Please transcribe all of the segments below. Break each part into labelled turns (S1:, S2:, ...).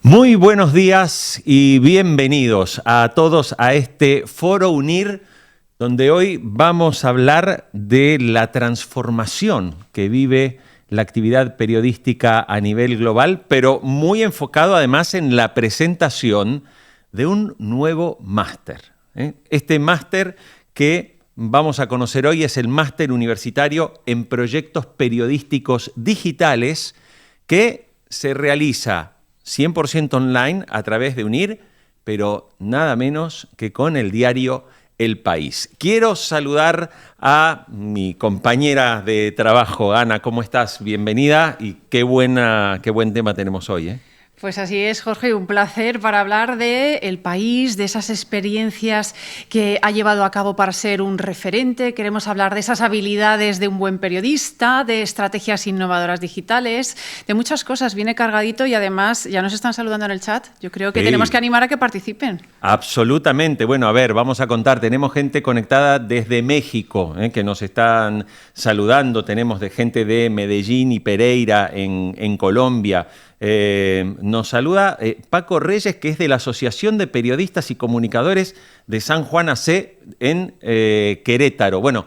S1: Muy buenos días y bienvenidos a todos a este Foro Unir, donde hoy vamos a hablar de la transformación que vive la actividad periodística a nivel global, pero muy enfocado además en la presentación de un nuevo máster. Este máster que vamos a conocer hoy es el Máster Universitario en Proyectos Periodísticos Digitales, que se realiza 100% online a través de UNIR, pero nada menos que con el diario El País. Quiero saludar a mi compañera de trabajo, Ana. ¿Cómo estás? Bienvenida y qué buen tema tenemos hoy, ¿eh?
S2: Pues así es, Jorge, un placer para hablar de El País, de esas experiencias que ha llevado a cabo para ser un referente. Queremos hablar de esas habilidades de un buen periodista, de estrategias innovadoras digitales, de muchas cosas. Viene cargadito y además ya nos están saludando en el chat. Yo creo que tenemos que animar a que participen.
S1: Absolutamente. Bueno, a ver, vamos a contar. Tenemos gente conectada desde México, que nos están saludando. Tenemos de gente de Medellín y Pereira en Colombia. Nos saluda Paco Reyes, que es de la Asociación de Periodistas y Comunicadores de San Juan AC en Querétaro. Bueno,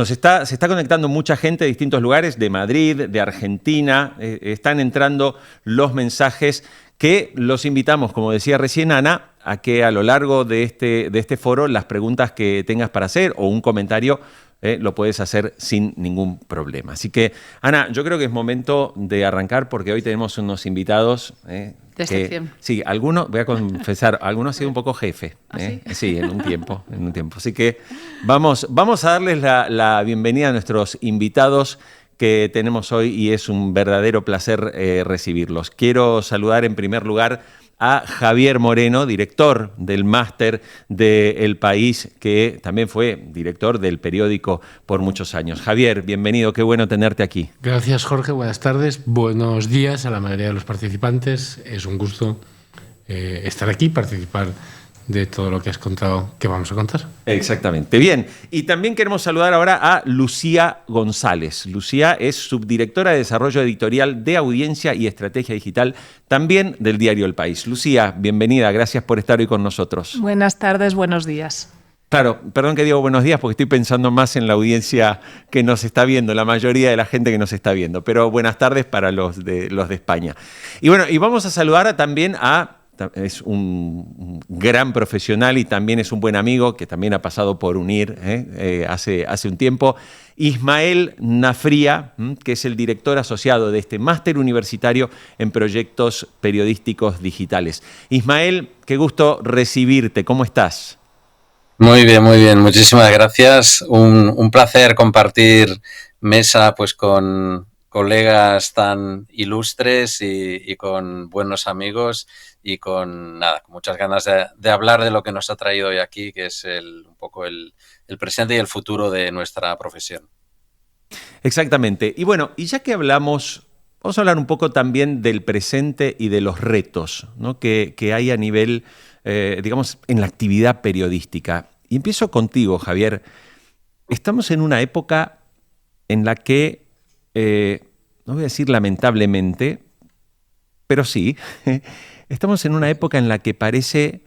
S1: se está conectando mucha gente de distintos lugares, de Madrid, de Argentina. Están entrando los mensajes que los invitamos, como decía recién Ana, a que a lo largo de este foro las preguntas que tengas para hacer o un comentario lo puedes hacer sin ningún problema. Así que, Ana, yo creo que es momento de arrancar porque hoy tenemos unos invitados
S2: de excepción.
S1: Sí, algunos, voy a confesar, algunos han sido un poco jefe.
S2: ¿Ah, sí?
S1: Sí, en un tiempo. Así que vamos a darles la bienvenida a nuestros invitados que tenemos hoy y es un verdadero placer recibirlos. Quiero saludar en primer lugar a Javier Moreno, director del máster de El País, que también fue director del periódico por muchos años. Javier, bienvenido, qué bueno tenerte aquí.
S3: Gracias, Jorge, buenas tardes, buenos días a la mayoría de los participantes. Es un gusto estar aquí, participar de todo lo que has contado, que vamos a contar.
S1: Exactamente. Bien, y también queremos saludar ahora a Lucía González. Lucía es subdirectora de Desarrollo Editorial de Audiencia y Estrategia Digital, también del diario El País. Lucía, bienvenida, gracias por estar hoy con nosotros.
S4: Buenas tardes, buenos días.
S1: Claro, perdón que digo buenos días porque estoy pensando más en la audiencia que nos está viendo, la mayoría de la gente que nos está viendo, pero buenas tardes para los de España. Y bueno, y vamos a saludar también es un gran profesional y también es un buen amigo que también ha pasado por UNIR hace un tiempo, Ismael Nafría, que es el director asociado de este máster universitario en proyectos periodísticos digitales. Ismael, qué gusto recibirte, ¿cómo estás?
S5: Muy bien, muchísimas gracias. Un placer compartir mesa pues con colegas tan ilustres y con buenos amigos y con muchas ganas de hablar de lo que nos ha traído hoy aquí, que es un poco el presente y el futuro de nuestra profesión.
S1: Exactamente. Y bueno, y ya que vamos a hablar un poco también del presente y de los retos, ¿no?, que hay a nivel, digamos, en la actividad periodística. Y empiezo contigo, Javier. Estamos en una época en la que, no voy a decir lamentablemente, pero sí, estamos en una época en la que parece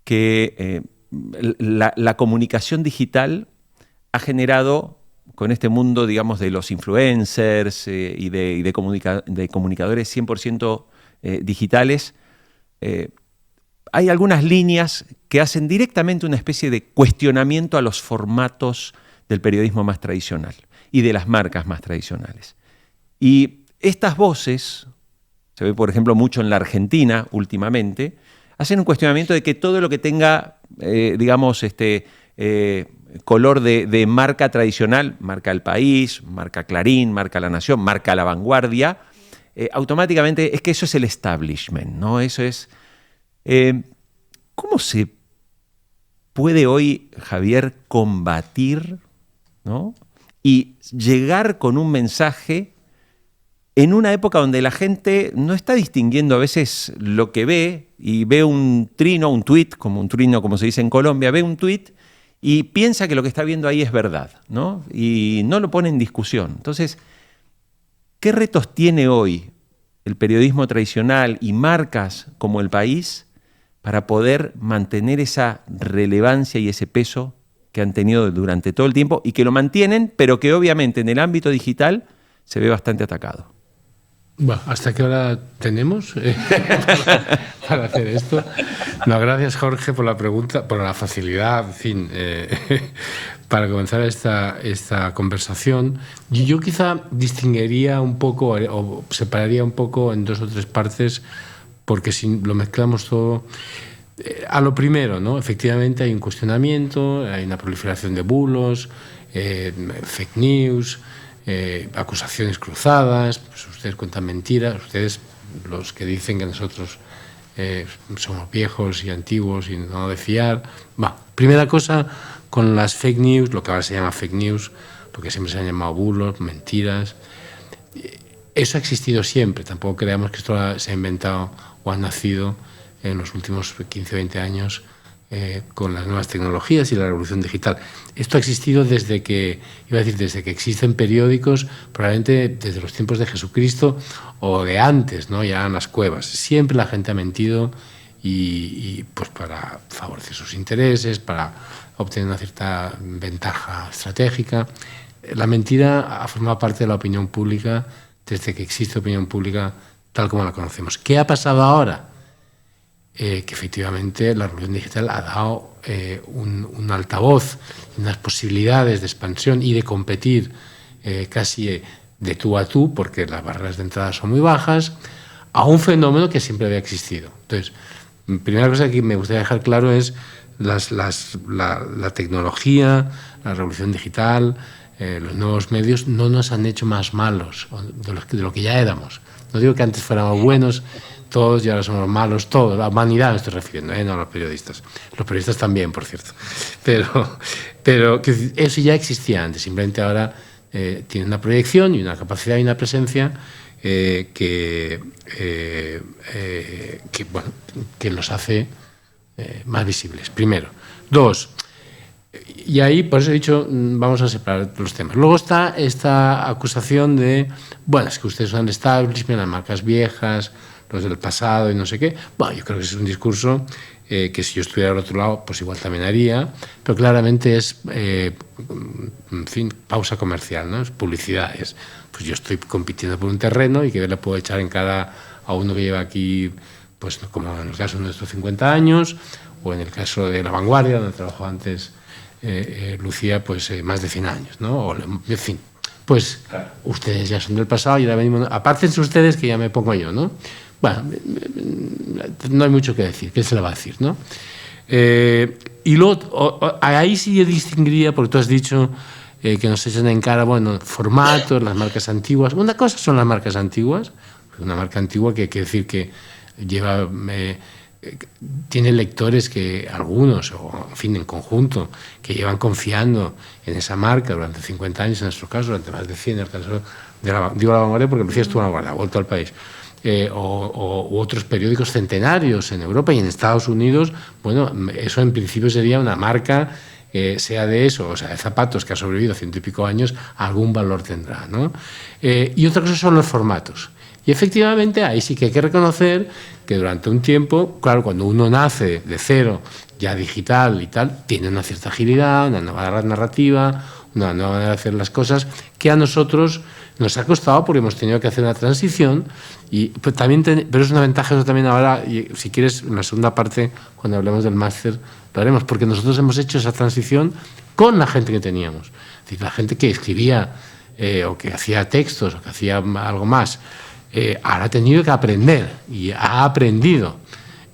S1: que la comunicación digital ha generado, con este mundo, digamos, de los influencers y de comunicadores 100% digitales, hay algunas líneas que hacen directamente una especie de cuestionamiento a los formatos del periodismo más tradicional y de las marcas más tradicionales. Y estas voces, se ve por ejemplo mucho en la Argentina últimamente, hacen un cuestionamiento de que todo lo que tenga, digamos, color de marca tradicional, marca El País, marca Clarín, marca La Nación, marca La Vanguardia, automáticamente es que eso es el establishment, ¿no? Eso es... ¿Cómo se puede hoy, Javier, combatir, ¿no?, y llegar con un mensaje en una época donde la gente no está distinguiendo a veces lo que ve y ve un tuit, como se dice en Colombia, ve un tuit y piensa que lo que está viendo ahí es verdad, ¿no?, y no lo pone en discusión? Entonces, ¿qué retos tiene hoy el periodismo tradicional y marcas como El País para poder mantener esa relevancia y ese peso que han tenido durante todo el tiempo y que lo mantienen, pero que obviamente en el ámbito digital se ve bastante atacado?
S3: Bueno, ¿hasta qué hora tenemos para hacer esto? No, gracias, Jorge, por la pregunta, por la facilidad, en fin, para comenzar esta conversación. Yo quizá distinguiría un poco o separaría un poco en 2 o 3 partes, porque si lo mezclamos todo... A lo primero, ¿no? Efectivamente hay un cuestionamiento, hay una proliferación de bulos, fake news, acusaciones cruzadas, pues ustedes cuentan mentiras, ustedes, los que dicen que nosotros somos viejos y antiguos y no de fiar. Primera cosa, con las fake news, lo que ahora se llama fake news, lo que siempre se han llamado bulos, mentiras, eso ha existido siempre, tampoco creamos que esto se ha inventado o ha nacido en los últimos 15 o 20 años con las nuevas tecnologías y la revolución digital. Esto ha existido desde que existen periódicos, probablemente desde los tiempos de Jesucristo o de antes, ¿no? Ya en las cuevas. Siempre la gente ha mentido y pues para favorecer sus intereses, para obtener una cierta ventaja estratégica. La mentira ha formado parte de la opinión pública desde que existe opinión pública tal como la conocemos. ¿Qué ha pasado ahora? Que efectivamente la revolución digital ha dado un altavoz, unas posibilidades de expansión y de competir casi de tú a tú, porque las barreras de entrada son muy bajas, a un fenómeno que siempre había existido. Entonces, primera cosa que me gustaría dejar claro es la tecnología, la revolución digital, los nuevos medios no nos han hecho más malos de lo que ya éramos. No digo que antes fuéramos buenos todos y ahora somos malos todos. La humanidad me estoy refiriendo, no a los periodistas. Los periodistas también, por cierto. Pero que eso ya existía antes. Simplemente ahora tiene una proyección y una capacidad y una presencia que los hace más visibles, primero. 2, y ahí, por eso he dicho, vamos a separar los temas. Luego está esta acusación de, es que ustedes son el establishment, las marcas viejas, los del pasado y no sé qué. Yo creo que ese es un discurso que si yo estuviera al otro lado, pues igual también haría, pero claramente es, en fin, pausa comercial, ¿no? Es publicidad, pues yo estoy compitiendo por un terreno y que le puedo echar en cara a uno que lleva aquí, pues como en el caso de nuestros 50 años, o en el caso de La Vanguardia, donde trabajó antes Lucía, pues más de 100 años, ¿no? En fin, pues claro, ustedes ya son del pasado y ahora venimos... Apártense ustedes que ya me pongo yo, ¿no? No hay mucho que decir, ¿qué se le va a decir, no? Y luego, ahí sí yo distinguiría, porque tú has dicho que nos echan en cara, formatos, las marcas antiguas. Una cosa son las marcas antiguas, una marca antigua que quiere decir que lleva... tiene lectores que algunos, o en fin, en conjunto, que llevan confiando en esa marca durante 50 años, en nuestro caso, durante más de 100, en el caso de La Vanguardia, porque Lucía estuvo en La Vanguardia, ha vuelto al país. U otros periódicos centenarios en Europa y en Estados Unidos, eso en principio sería una marca, sea de eso, o sea, de zapatos que ha sobrevivido 100 y pico años, algún valor tendrá, ¿no? Y otra cosa son los formatos. Y efectivamente ahí sí que hay que reconocer que durante un tiempo, claro, cuando uno nace de cero, ya digital y tal, tiene una cierta agilidad, una nueva narrativa, una nueva manera de hacer las cosas, que a nosotros nos ha costado porque hemos tenido que hacer una transición, y pues, pero es una ventaja eso también ahora, y si quieres, en la segunda parte, cuando hablemos del máster, lo haremos, porque nosotros hemos hecho esa transición con la gente que teníamos. Es decir, la gente que escribía o que hacía textos o que hacía algo más, ahora ha tenido que aprender y ha aprendido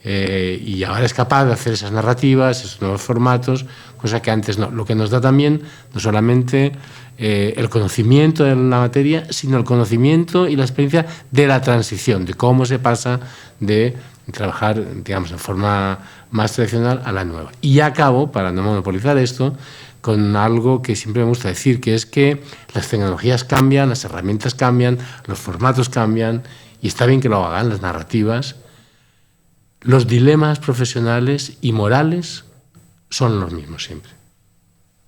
S3: y ahora es capaz de hacer esas narrativas, esos nuevos formatos, cosa que antes no. Lo que nos da también no solamente el conocimiento de la materia, sino el conocimiento y la experiencia de la transición, de cómo se pasa de trabajar, digamos, en forma más tradicional a la nueva. Y ya acabo, para no monopolizar esto, con algo que siempre me gusta decir, que es que las tecnologías cambian, las herramientas cambian, los formatos cambian, y está bien que lo hagan las narrativas. Los dilemas profesionales y morales son los mismos siempre.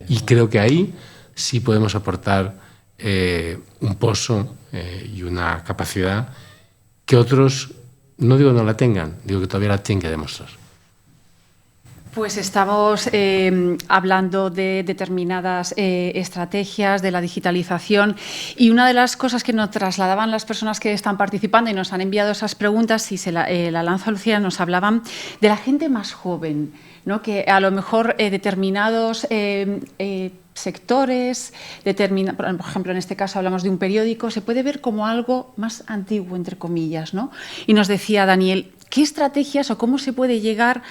S3: Y creo que ahí sí podemos aportar un pozo y una capacidad que otros, no digo no la tengan, digo que todavía la tienen que demostrar.
S2: Pues estamos hablando de determinadas estrategias de la digitalización, y una de las cosas que nos trasladaban las personas que están participando y nos han enviado esas preguntas, y se la lanzo a Lucía, nos hablaban de la gente más joven, ¿no? Que a lo mejor determinados sectores, por ejemplo, en este caso hablamos de un periódico, se puede ver como algo más antiguo, entre comillas, ¿no? Y nos decía Daniel, ¿qué estrategias o cómo se puede llegar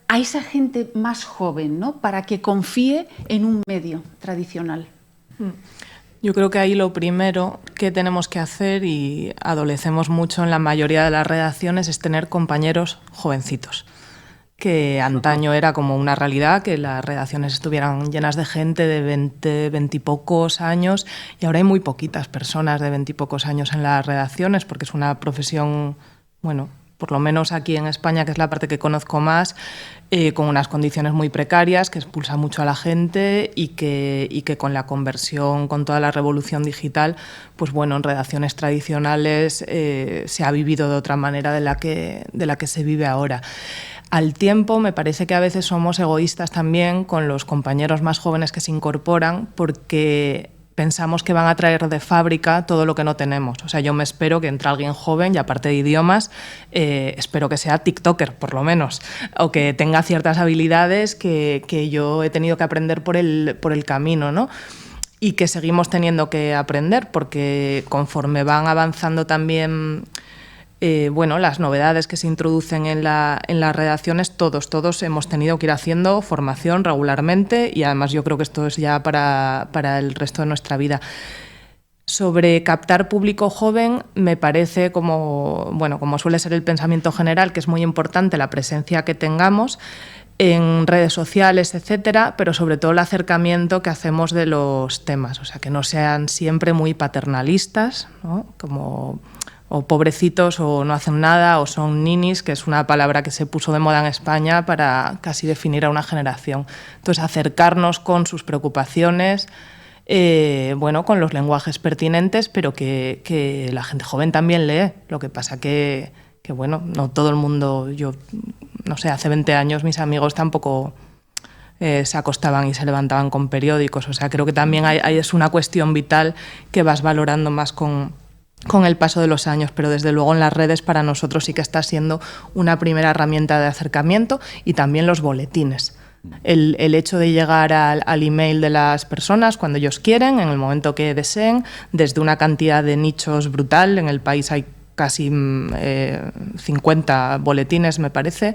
S2: a esa gente más joven, ¿no?, para que confíe en un medio tradicional?
S4: Yo creo que ahí lo primero que tenemos que hacer, y adolecemos mucho en la mayoría de las redacciones, es tener compañeros jovencitos. Que antaño era como una realidad, que las redacciones estuvieran llenas de gente de 20 y pocos años, y ahora hay muy poquitas personas de 20 y pocos años en las redacciones, porque es una profesión, bueno, por lo menos aquí en España, que es la parte que conozco más, con unas condiciones muy precarias, que expulsa mucho a la gente y que con la conversión, con toda la revolución digital, pues bueno, en redacciones tradicionales se ha vivido de otra manera de la que se vive ahora. Al tiempo, me parece que a veces somos egoístas también con los compañeros más jóvenes que se incorporan, porque pensamos que van a traer de fábrica todo lo que no tenemos. O sea, yo me espero que entre alguien joven, y aparte de idiomas, espero que sea TikToker, por lo menos, o que tenga ciertas habilidades que yo he tenido que aprender por el camino, ¿no? Y que seguimos teniendo que aprender, porque conforme van avanzando también bueno, las novedades que se introducen en las redacciones, todos hemos tenido que ir haciendo formación regularmente, y además yo creo que esto es ya para el resto de nuestra vida. Sobre captar público joven, me parece, como suele ser el pensamiento general, que es muy importante la presencia que tengamos en redes sociales, etcétera, pero sobre todo el acercamiento que hacemos de los temas, o sea, que no sean siempre muy paternalistas, ¿no? Como o pobrecitos, o no hacen nada, o son ninis, que es una palabra que se puso de moda en España para casi definir a una generación. Entonces, acercarnos con sus preocupaciones, bueno, con los lenguajes pertinentes, pero que la gente joven también lee. Lo que pasa que bueno, no todo el mundo, yo no sé, hace 20 años mis amigos tampoco se acostaban y se levantaban con periódicos. O sea, creo que también es una cuestión vital que vas valorando más con el paso de los años, pero desde luego en las redes para nosotros sí que está siendo una primera herramienta de acercamiento, y también los boletines. El hecho de llegar al email de las personas cuando ellos quieren, en el momento que deseen, desde una cantidad de nichos brutal. En el país hay casi 50 boletines, me parece,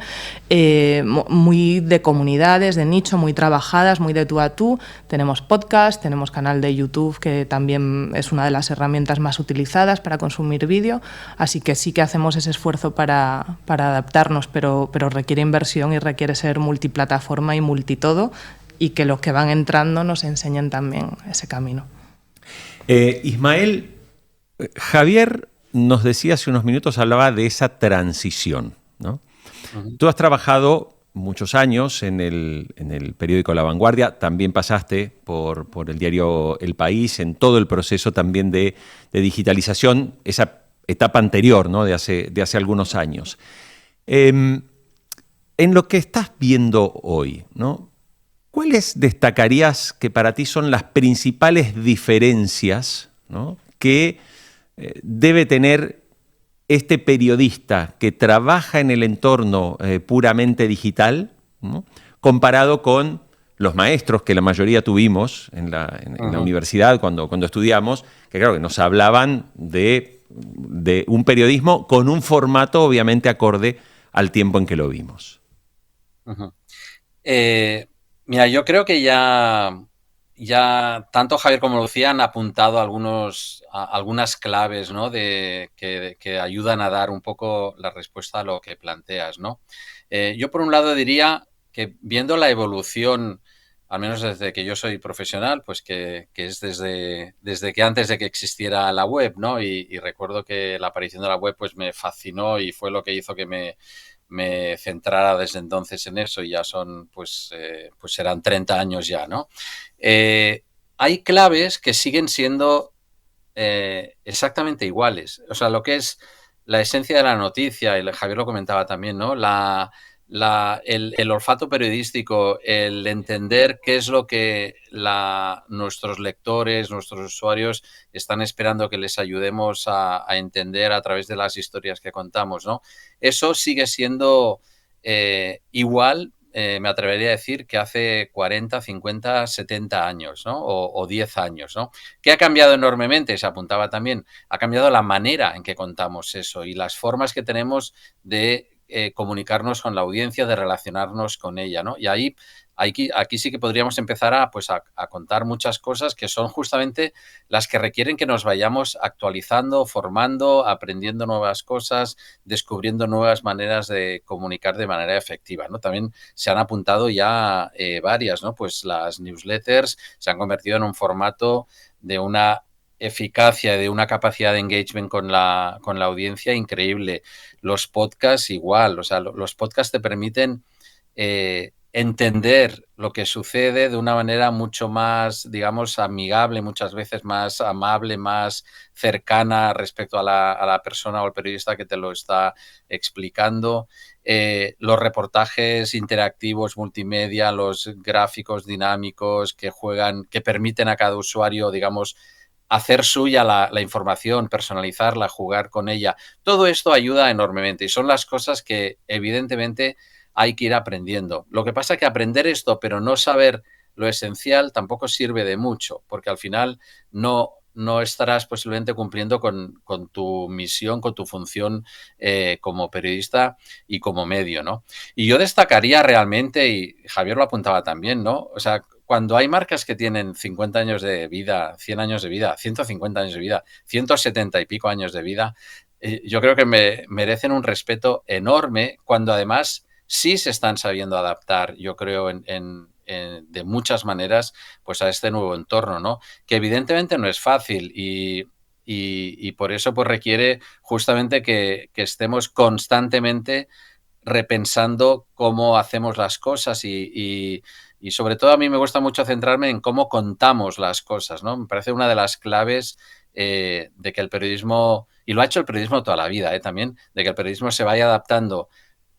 S4: muy de comunidades, de nicho, muy trabajadas, muy de tú a tú. Tenemos podcast, tenemos canal de YouTube, que también es una de las herramientas más utilizadas para consumir vídeo, así que sí que hacemos ese esfuerzo para adaptarnos, pero requiere inversión y requiere ser multiplataforma y multitodo, y que los que van entrando nos enseñen también ese camino.
S1: Ismael, Javier nos decía hace unos minutos, hablaba de esa transición, ¿no? Uh-huh. Tú has trabajado muchos años en el periódico La Vanguardia, también pasaste por el diario El País, en todo el proceso también de digitalización, esa etapa anterior, ¿no?, de hace algunos años. En lo que estás viendo hoy, ¿no?, ¿cuáles destacarías que para ti son las principales diferencias, ¿no?, que debe tener este periodista que trabaja en el entorno puramente digital, ¿no?, comparado con los maestros que la mayoría tuvimos en la universidad cuando estudiamos, que claro, que nos hablaban de un periodismo con un formato obviamente acorde al tiempo en que lo vimos?
S5: Uh-huh. Mira, yo creo que ya tanto Javier como Lucía han apuntado algunas claves, ¿no?, que ayudan a dar un poco la respuesta a lo que planteas, ¿no? Yo por un lado diría que viendo la evolución, al menos desde que yo soy profesional, pues que es desde que antes de que existiera la web, ¿no? Y recuerdo que la aparición de la web pues me fascinó y fue lo que hizo que me centrara desde entonces en eso, y ya son, pues serán 30 años ya, ¿no? Hay claves que siguen siendo exactamente iguales. O sea, lo que es la esencia de la noticia, y Javier lo comentaba también, ¿no? El olfato periodístico, el entender qué es lo que nuestros lectores, nuestros usuarios están esperando que les ayudemos a entender a través de las historias que contamos, ¿no? Eso sigue siendo igual, me atrevería a decir, que hace 40, 50, 70 años, ¿no? O 10 años, ¿no? ¿Qué ha cambiado enormemente? Se apuntaba también. Ha cambiado la manera en que contamos eso y las formas que tenemos de comunicarnos con la audiencia, de relacionarnos con ella, ¿no? Y aquí sí que podríamos empezar a contar muchas cosas que son justamente las que requieren que nos vayamos actualizando, formando, aprendiendo nuevas cosas, descubriendo nuevas maneras de comunicar de manera efectiva, ¿no? También se han apuntado ya varias, ¿no? Pues las newsletters se han convertido en un formato de una eficacia, de una capacidad de engagement con la audiencia increíble. Los podcasts igual, o sea, los podcasts te permiten entender lo que sucede de una manera mucho más, digamos, amigable, muchas veces más amable, más cercana respecto a la persona o al periodista que te lo está explicando. Los reportajes interactivos multimedia, los gráficos dinámicos que permiten a cada usuario, digamos, hacer suya la información, personalizarla, jugar con ella. Todo esto ayuda enormemente y son las cosas que evidentemente hay que ir aprendiendo. Lo que pasa es que aprender esto pero no saber lo esencial tampoco sirve de mucho, porque al final no estarás posiblemente cumpliendo con tu misión, con tu función como periodista y como medio, ¿no? Y yo destacaría realmente, y Javier lo apuntaba también, ¿no? O sea, cuando hay marcas que tienen 50 años de vida, 100 años de vida, 150 años de vida, 170 y pico años de vida, yo creo que merecen un respeto enorme cuando además sí se están sabiendo adaptar, yo creo, de muchas maneras, pues a este nuevo entorno, ¿no? Que evidentemente no es fácil y por eso pues requiere justamente que estemos constantemente repensando cómo hacemos las cosas y sobre todo a mí me gusta mucho centrarme en cómo contamos las cosas, ¿no? Me parece una de las claves de que el periodismo, y lo ha hecho el periodismo toda la vida, también, de que el periodismo se vaya adaptando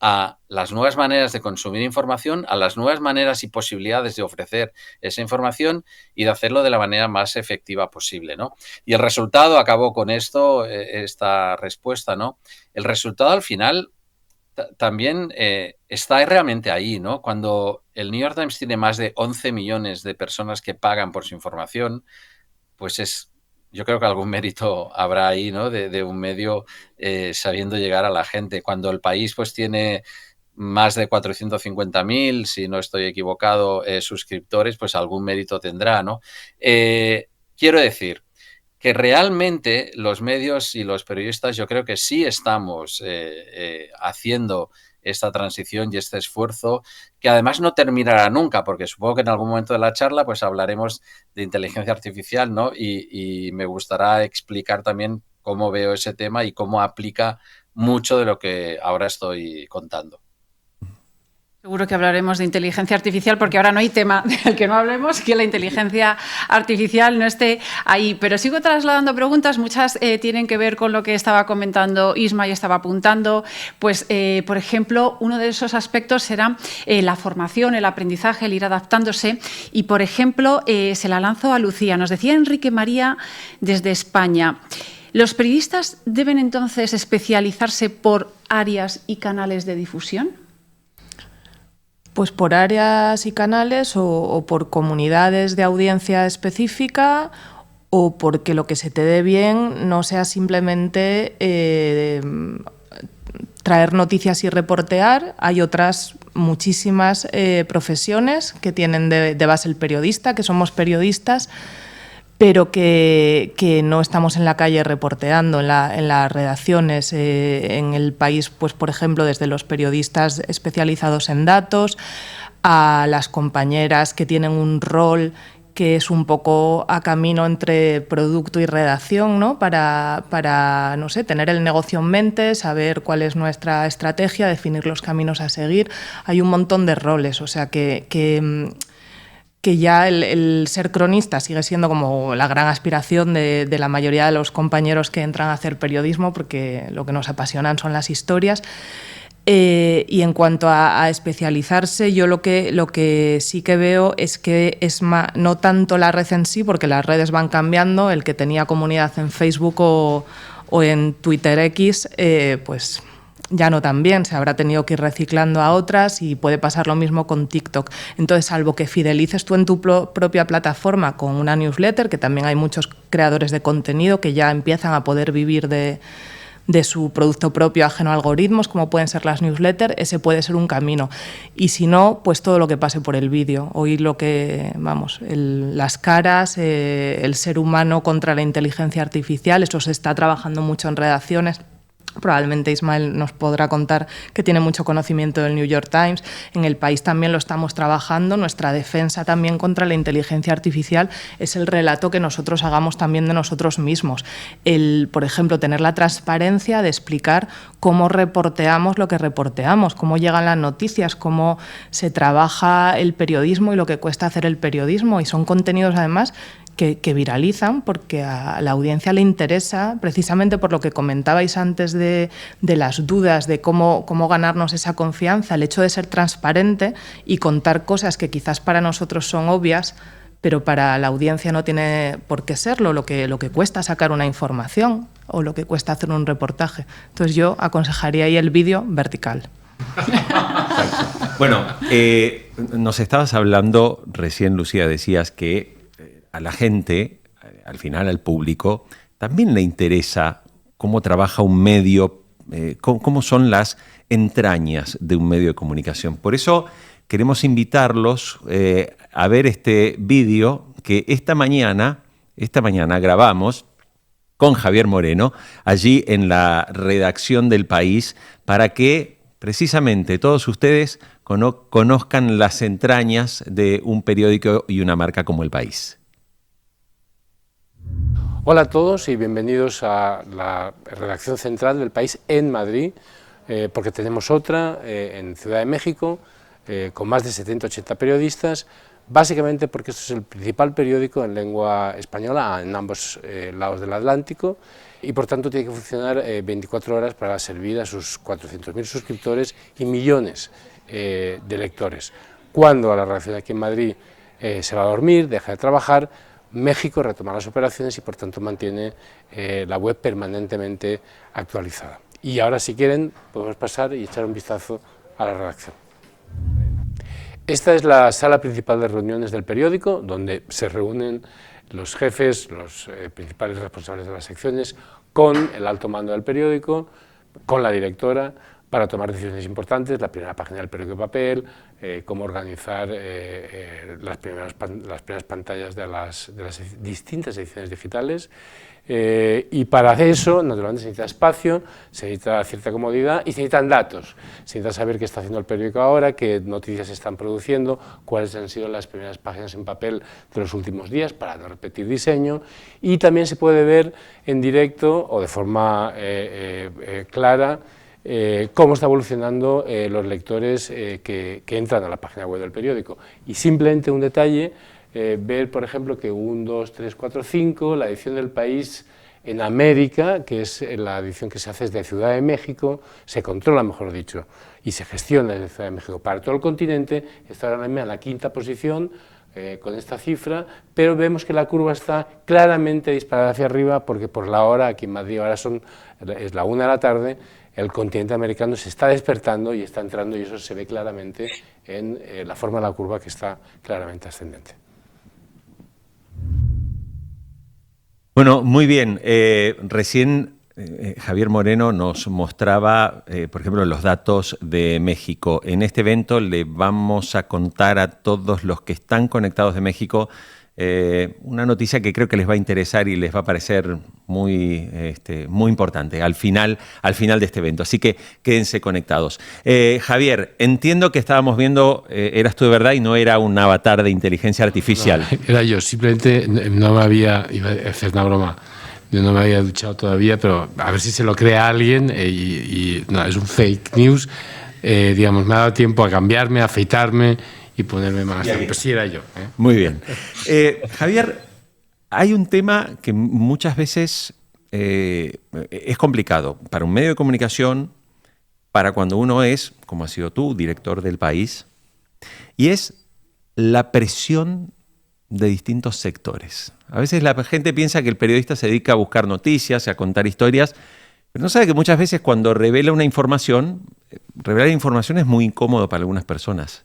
S5: a las nuevas maneras de consumir información, a las nuevas maneras y posibilidades de ofrecer esa información y de hacerlo de la manera más efectiva posible, ¿no? Y el resultado, acabo con esto, esta respuesta, ¿no? El resultado al final también está realmente ahí, ¿no? Cuando el New York Times tiene más de 11 millones de personas que pagan por su información, pues yo creo que algún mérito habrá ahí, ¿no? De un medio sabiendo llegar a la gente. Cuando el país pues tiene más de 450.000, si no estoy equivocado, suscriptores, pues algún mérito tendrá, ¿no? Quiero decir que realmente los medios y los periodistas yo creo que sí estamos haciendo esta transición y este esfuerzo que además no terminará nunca, porque supongo que en algún momento de la charla pues hablaremos de inteligencia artificial, ¿no? Y me gustará explicar también cómo veo ese tema y cómo aplica mucho de lo que ahora estoy contando.
S2: Seguro que hablaremos de inteligencia artificial porque ahora no hay tema del que no hablemos, que la inteligencia artificial no esté ahí. Pero sigo trasladando preguntas, muchas tienen que ver con lo que estaba comentando Isma y estaba apuntando. Pues, por ejemplo, uno de esos aspectos será la formación, el aprendizaje, el ir adaptándose. Y, por ejemplo, se la lanzo a Lucía. Nos decía Enrique María desde España. ¿Los periodistas deben entonces especializarse por áreas y canales de difusión?
S4: Pues por áreas y canales o por comunidades de audiencia específica o porque lo que se te dé bien no sea simplemente traer noticias y reportear. Hay otras muchísimas profesiones que tienen de base el periodista, que somos periodistas, pero que no estamos en la calle reporteando, en las redacciones. En el país, pues por ejemplo, desde los periodistas especializados en datos a las compañeras que tienen un rol que es un poco a camino entre producto y redacción, ¿no? Para no sé, tener el negocio en mente, saber cuál es nuestra estrategia, definir los caminos a seguir. Hay un montón de roles, o sea que que ya el ser cronista sigue siendo como la gran aspiración de la mayoría de los compañeros que entran a hacer periodismo, porque lo que nos apasionan son las historias. Y en cuanto a especializarse, yo lo que sí que veo es que es no tanto la red en sí, porque las redes van cambiando. El que tenía comunidad en Facebook o en Twitter X, pues ya no tan bien, se habrá tenido que ir reciclando a otras, y puede pasar lo mismo con TikTok. Entonces, salvo que fidelices tú en tu propia plataforma con una newsletter, que también hay muchos creadores de contenido que ya empiezan a poder vivir de su producto propio ajeno a algoritmos, como pueden ser las newsletters, ese puede ser un camino. Y si no, pues todo lo que pase por el vídeo, oír lo que, las caras, el ser humano contra la inteligencia artificial, eso se está trabajando mucho en redacciones. Probablemente Ismael nos podrá contar que tiene mucho conocimiento del New York Times. En El País también lo estamos trabajando. Nuestra defensa también contra la inteligencia artificial es el relato que nosotros hagamos también de nosotros mismos. Por ejemplo, tener la transparencia de explicar cómo reporteamos lo que reporteamos, cómo llegan las noticias, cómo se trabaja el periodismo y lo que cuesta hacer el periodismo. Y son contenidos, además, que viralizan porque a la audiencia le interesa, precisamente por lo que comentabais antes de las dudas, de cómo ganarnos esa confianza, el hecho de ser transparente y contar cosas que quizás para nosotros son obvias, pero para la audiencia no tiene por qué serlo, lo que cuesta sacar una información o lo que cuesta hacer un reportaje. Entonces yo aconsejaría ahí el vídeo vertical.
S1: Bueno, nos estabas hablando recién, Lucía, decías que a la gente, al final al público, también le interesa cómo trabaja un medio, cómo son las entrañas de un medio de comunicación. Por eso queremos invitarlos a ver este vídeo que esta mañana grabamos con Javier Moreno, allí en la redacción del País, para que precisamente todos ustedes conozcan las entrañas de un periódico y una marca como El País.
S3: Hola a todos y bienvenidos a la redacción central del País en Madrid, porque tenemos otra en Ciudad de México, con más de 70-80 periodistas, básicamente porque esto es el principal periódico en lengua española en ambos lados del Atlántico, y por tanto tiene que funcionar 24 horas para servir a sus 400.000 suscriptores y millones de lectores. Cuando la redacción aquí en Madrid se va a dormir, deja de trabajar, México retoma las operaciones y por tanto mantiene la web permanentemente actualizada. Y ahora, si quieren, podemos pasar y echar un vistazo a la redacción. Esta es la sala principal de reuniones del periódico, donde se reúnen los jefes, los principales responsables de las secciones, con el alto mando del periódico, con la directora, para tomar decisiones importantes, la primera página del periódico de papel, cómo organizar las primeras pantallas de las distintas ediciones digitales. Y para hacer eso, naturalmente, se necesita espacio, se necesita cierta comodidad y se necesitan datos. Se necesita saber qué está haciendo el periódico ahora, qué noticias se están produciendo, cuáles han sido las primeras páginas en papel de los últimos días, para no repetir diseño. Y también se puede ver en directo o de forma clara cómo está evolucionando los lectores que entran a la página web del periódico. Y simplemente un detalle, ver, por ejemplo, que 1, 2, 3, 4, 5, la edición del País en América, que es la edición que se hace desde Ciudad de México, se controla, mejor dicho, y se gestiona desde Ciudad de México para todo el continente, está ahora mismo en la 5ª posición, con esta cifra, pero vemos que la curva está claramente disparada hacia arriba, porque por la hora, aquí en Madrid ahora es la 1 de la tarde, el continente americano se está despertando y está entrando, y eso se ve claramente en la forma de la curva, que está claramente ascendente.
S1: Bueno, muy bien. Recién Javier Moreno nos mostraba, por ejemplo, los datos de México. En este evento le vamos a contar a todos los que están conectados de México una noticia que creo que les va a interesar y les va a parecer muy importante al final de este evento. Así que quédense conectados. Javier, entiendo que estábamos viendo, eras tú de verdad y no era un avatar de inteligencia artificial.
S3: No, era yo, simplemente no me había, iba a hacer una broma, yo no me había duchado todavía, pero a ver si se lo cree a alguien no, es un fake news. Digamos, me ha dado tiempo a cambiarme, a afeitarme y ponerme más. Pues sí, era yo.
S1: Muy bien. Javier, hay un tema que muchas veces es complicado para un medio de comunicación, para cuando uno es, como has sido tú, director del país, y es la presión de distintos sectores. A veces la gente piensa que el periodista se dedica a buscar noticias, a contar historias, pero no sabe que muchas veces cuando revela una información, revelar información es muy incómodo para algunas personas.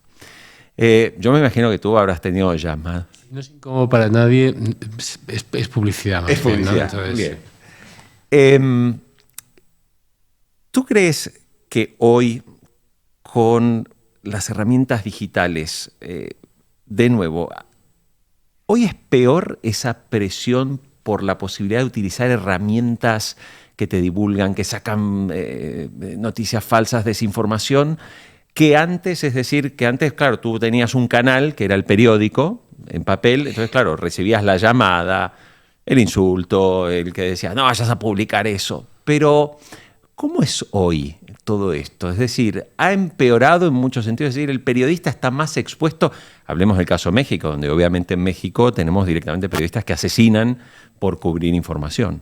S1: Yo me imagino que tú habrás tenido llamadas.
S3: No es incómodo para nadie, es publicidad. Más
S1: es publicidad,
S3: bien, ¿no? Entonces...
S1: bien. ¿Tú crees que hoy, con las herramientas digitales, de nuevo, hoy es peor esa presión por la posibilidad de utilizar herramientas que te divulgan, que sacan noticias falsas, desinformación, que antes? Es decir, que antes, claro, tú tenías un canal que era el periódico en papel, entonces, claro, recibías la llamada, el insulto, el que decía, no vayas a publicar eso. Pero, ¿cómo es hoy todo esto? Es decir, ha empeorado en muchos sentidos, es decir, el periodista está más expuesto. Hablemos del caso México, donde obviamente en México tenemos directamente periodistas que asesinan por cubrir información.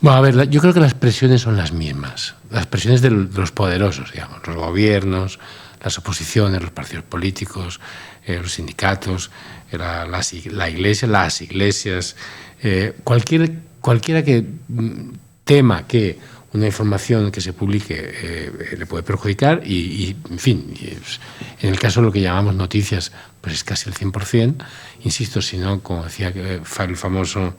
S3: Bueno, a ver, yo creo que las presiones son las mismas. Las presiones de los poderosos, digamos, los gobiernos, las oposiciones, los partidos políticos, los sindicatos, la iglesia, las iglesias, cualquiera que tema que una información que se publique le puede perjudicar y en fin, en el caso de lo que llamamos noticias, pues es casi el 100%. Insisto, si no, como decía el famoso,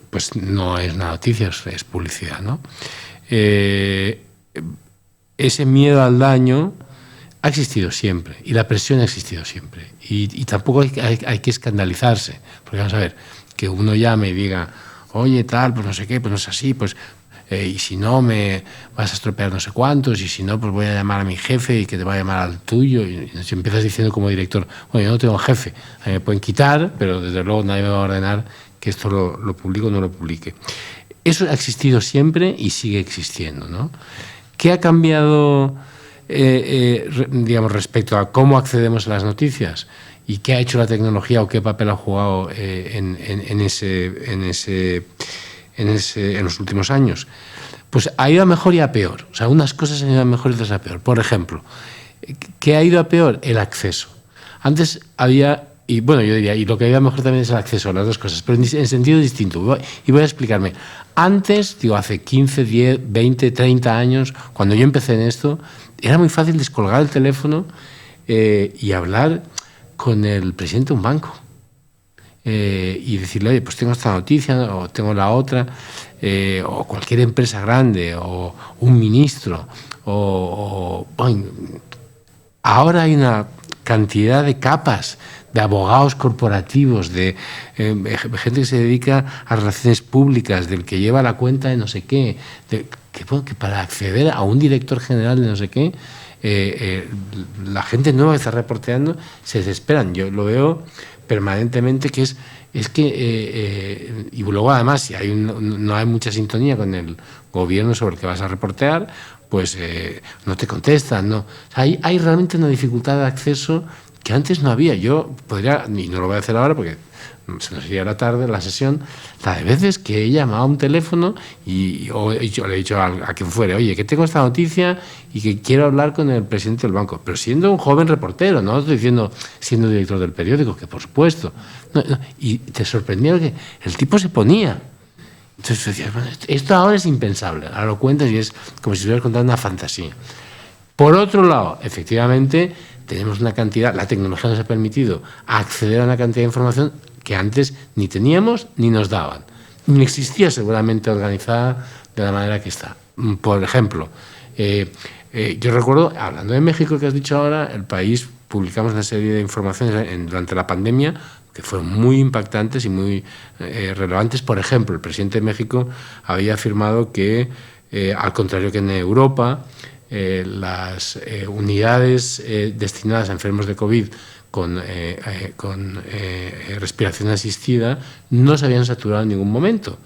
S3: pues no es una noticia, es publicidad, ¿no? Ese miedo al daño ha existido siempre y la presión ha existido siempre. Y tampoco hay que escandalizarse, porque vamos a ver, que uno llame y diga, oye, tal, pues no sé qué, pues no es así, pues y si no me vas a estropear no sé cuántos, y si no, pues voy a llamar a mi jefe y que te va a llamar al tuyo. Y si empiezas diciendo como director, bueno, yo no tengo jefe, a mí me pueden quitar, pero desde luego nadie me va a ordenar que esto lo publique o no lo publique. Eso ha existido siempre y sigue existiendo, ¿no? ¿Qué ha cambiado, digamos, respecto a cómo accedemos a las noticias? ¿Y qué ha hecho la tecnología o qué papel ha jugado en los últimos años? Pues ha ido a mejor y a peor. O sea, unas cosas han ido a mejor y otras a peor. Por ejemplo, ¿qué ha ido a peor? El acceso. Antes había, y bueno, yo diría, y lo que ha ido a mejor también es el acceso a las dos cosas, pero en sentido distinto. Y voy a explicarme. Antes, digo, hace 15, 10, 20, 30 años, cuando yo empecé en esto, era muy fácil descolgar el teléfono y hablar con el presidente de un banco. Y decirle, oye, pues tengo esta noticia o tengo la otra, o cualquier empresa grande o un ministro bueno, ahora hay una cantidad de capas de abogados corporativos, de gente que se dedica a relaciones públicas, del que lleva la cuenta de no sé qué, que para acceder a un director general de no sé qué, la gente nueva que está reporteando se desesperan. Yo lo veo permanentemente, que es que y luego además si no hay mucha sintonía con el gobierno sobre el que vas a reportear, pues no te contestan, ¿no? O sea, hay realmente una dificultad de acceso que antes no había. Yo podría, y no lo voy a hacer ahora porque se nos iría la tarde la sesión, la de veces que he llamado a un teléfono o yo le he dicho a quien fuere, oye, que tengo esta noticia y que quiero hablar con el presidente del banco, pero siendo un joven reportero, no estoy diciendo siendo director del periódico, que por supuesto. No, y te sorprendió que el tipo se ponía. Entonces decías, bueno, esto ahora es impensable. Ahora lo cuentas y es como si estuvieras contando una fantasía. Por otro lado, efectivamente, tenemos una cantidad, la tecnología nos ha permitido acceder a una cantidad de información que antes ni teníamos ni nos daban. Ni existía seguramente organizada de la manera que está. Por ejemplo, yo recuerdo, hablando de México que has dicho ahora, El País, publicamos una serie de informaciones durante la pandemia que fueron muy impactantes y muy relevantes. Por ejemplo, el presidente de México había afirmado que, al contrario que en Europa, las unidades destinadas a enfermos de COVID con respiración asistida no se habían saturado en ningún momento,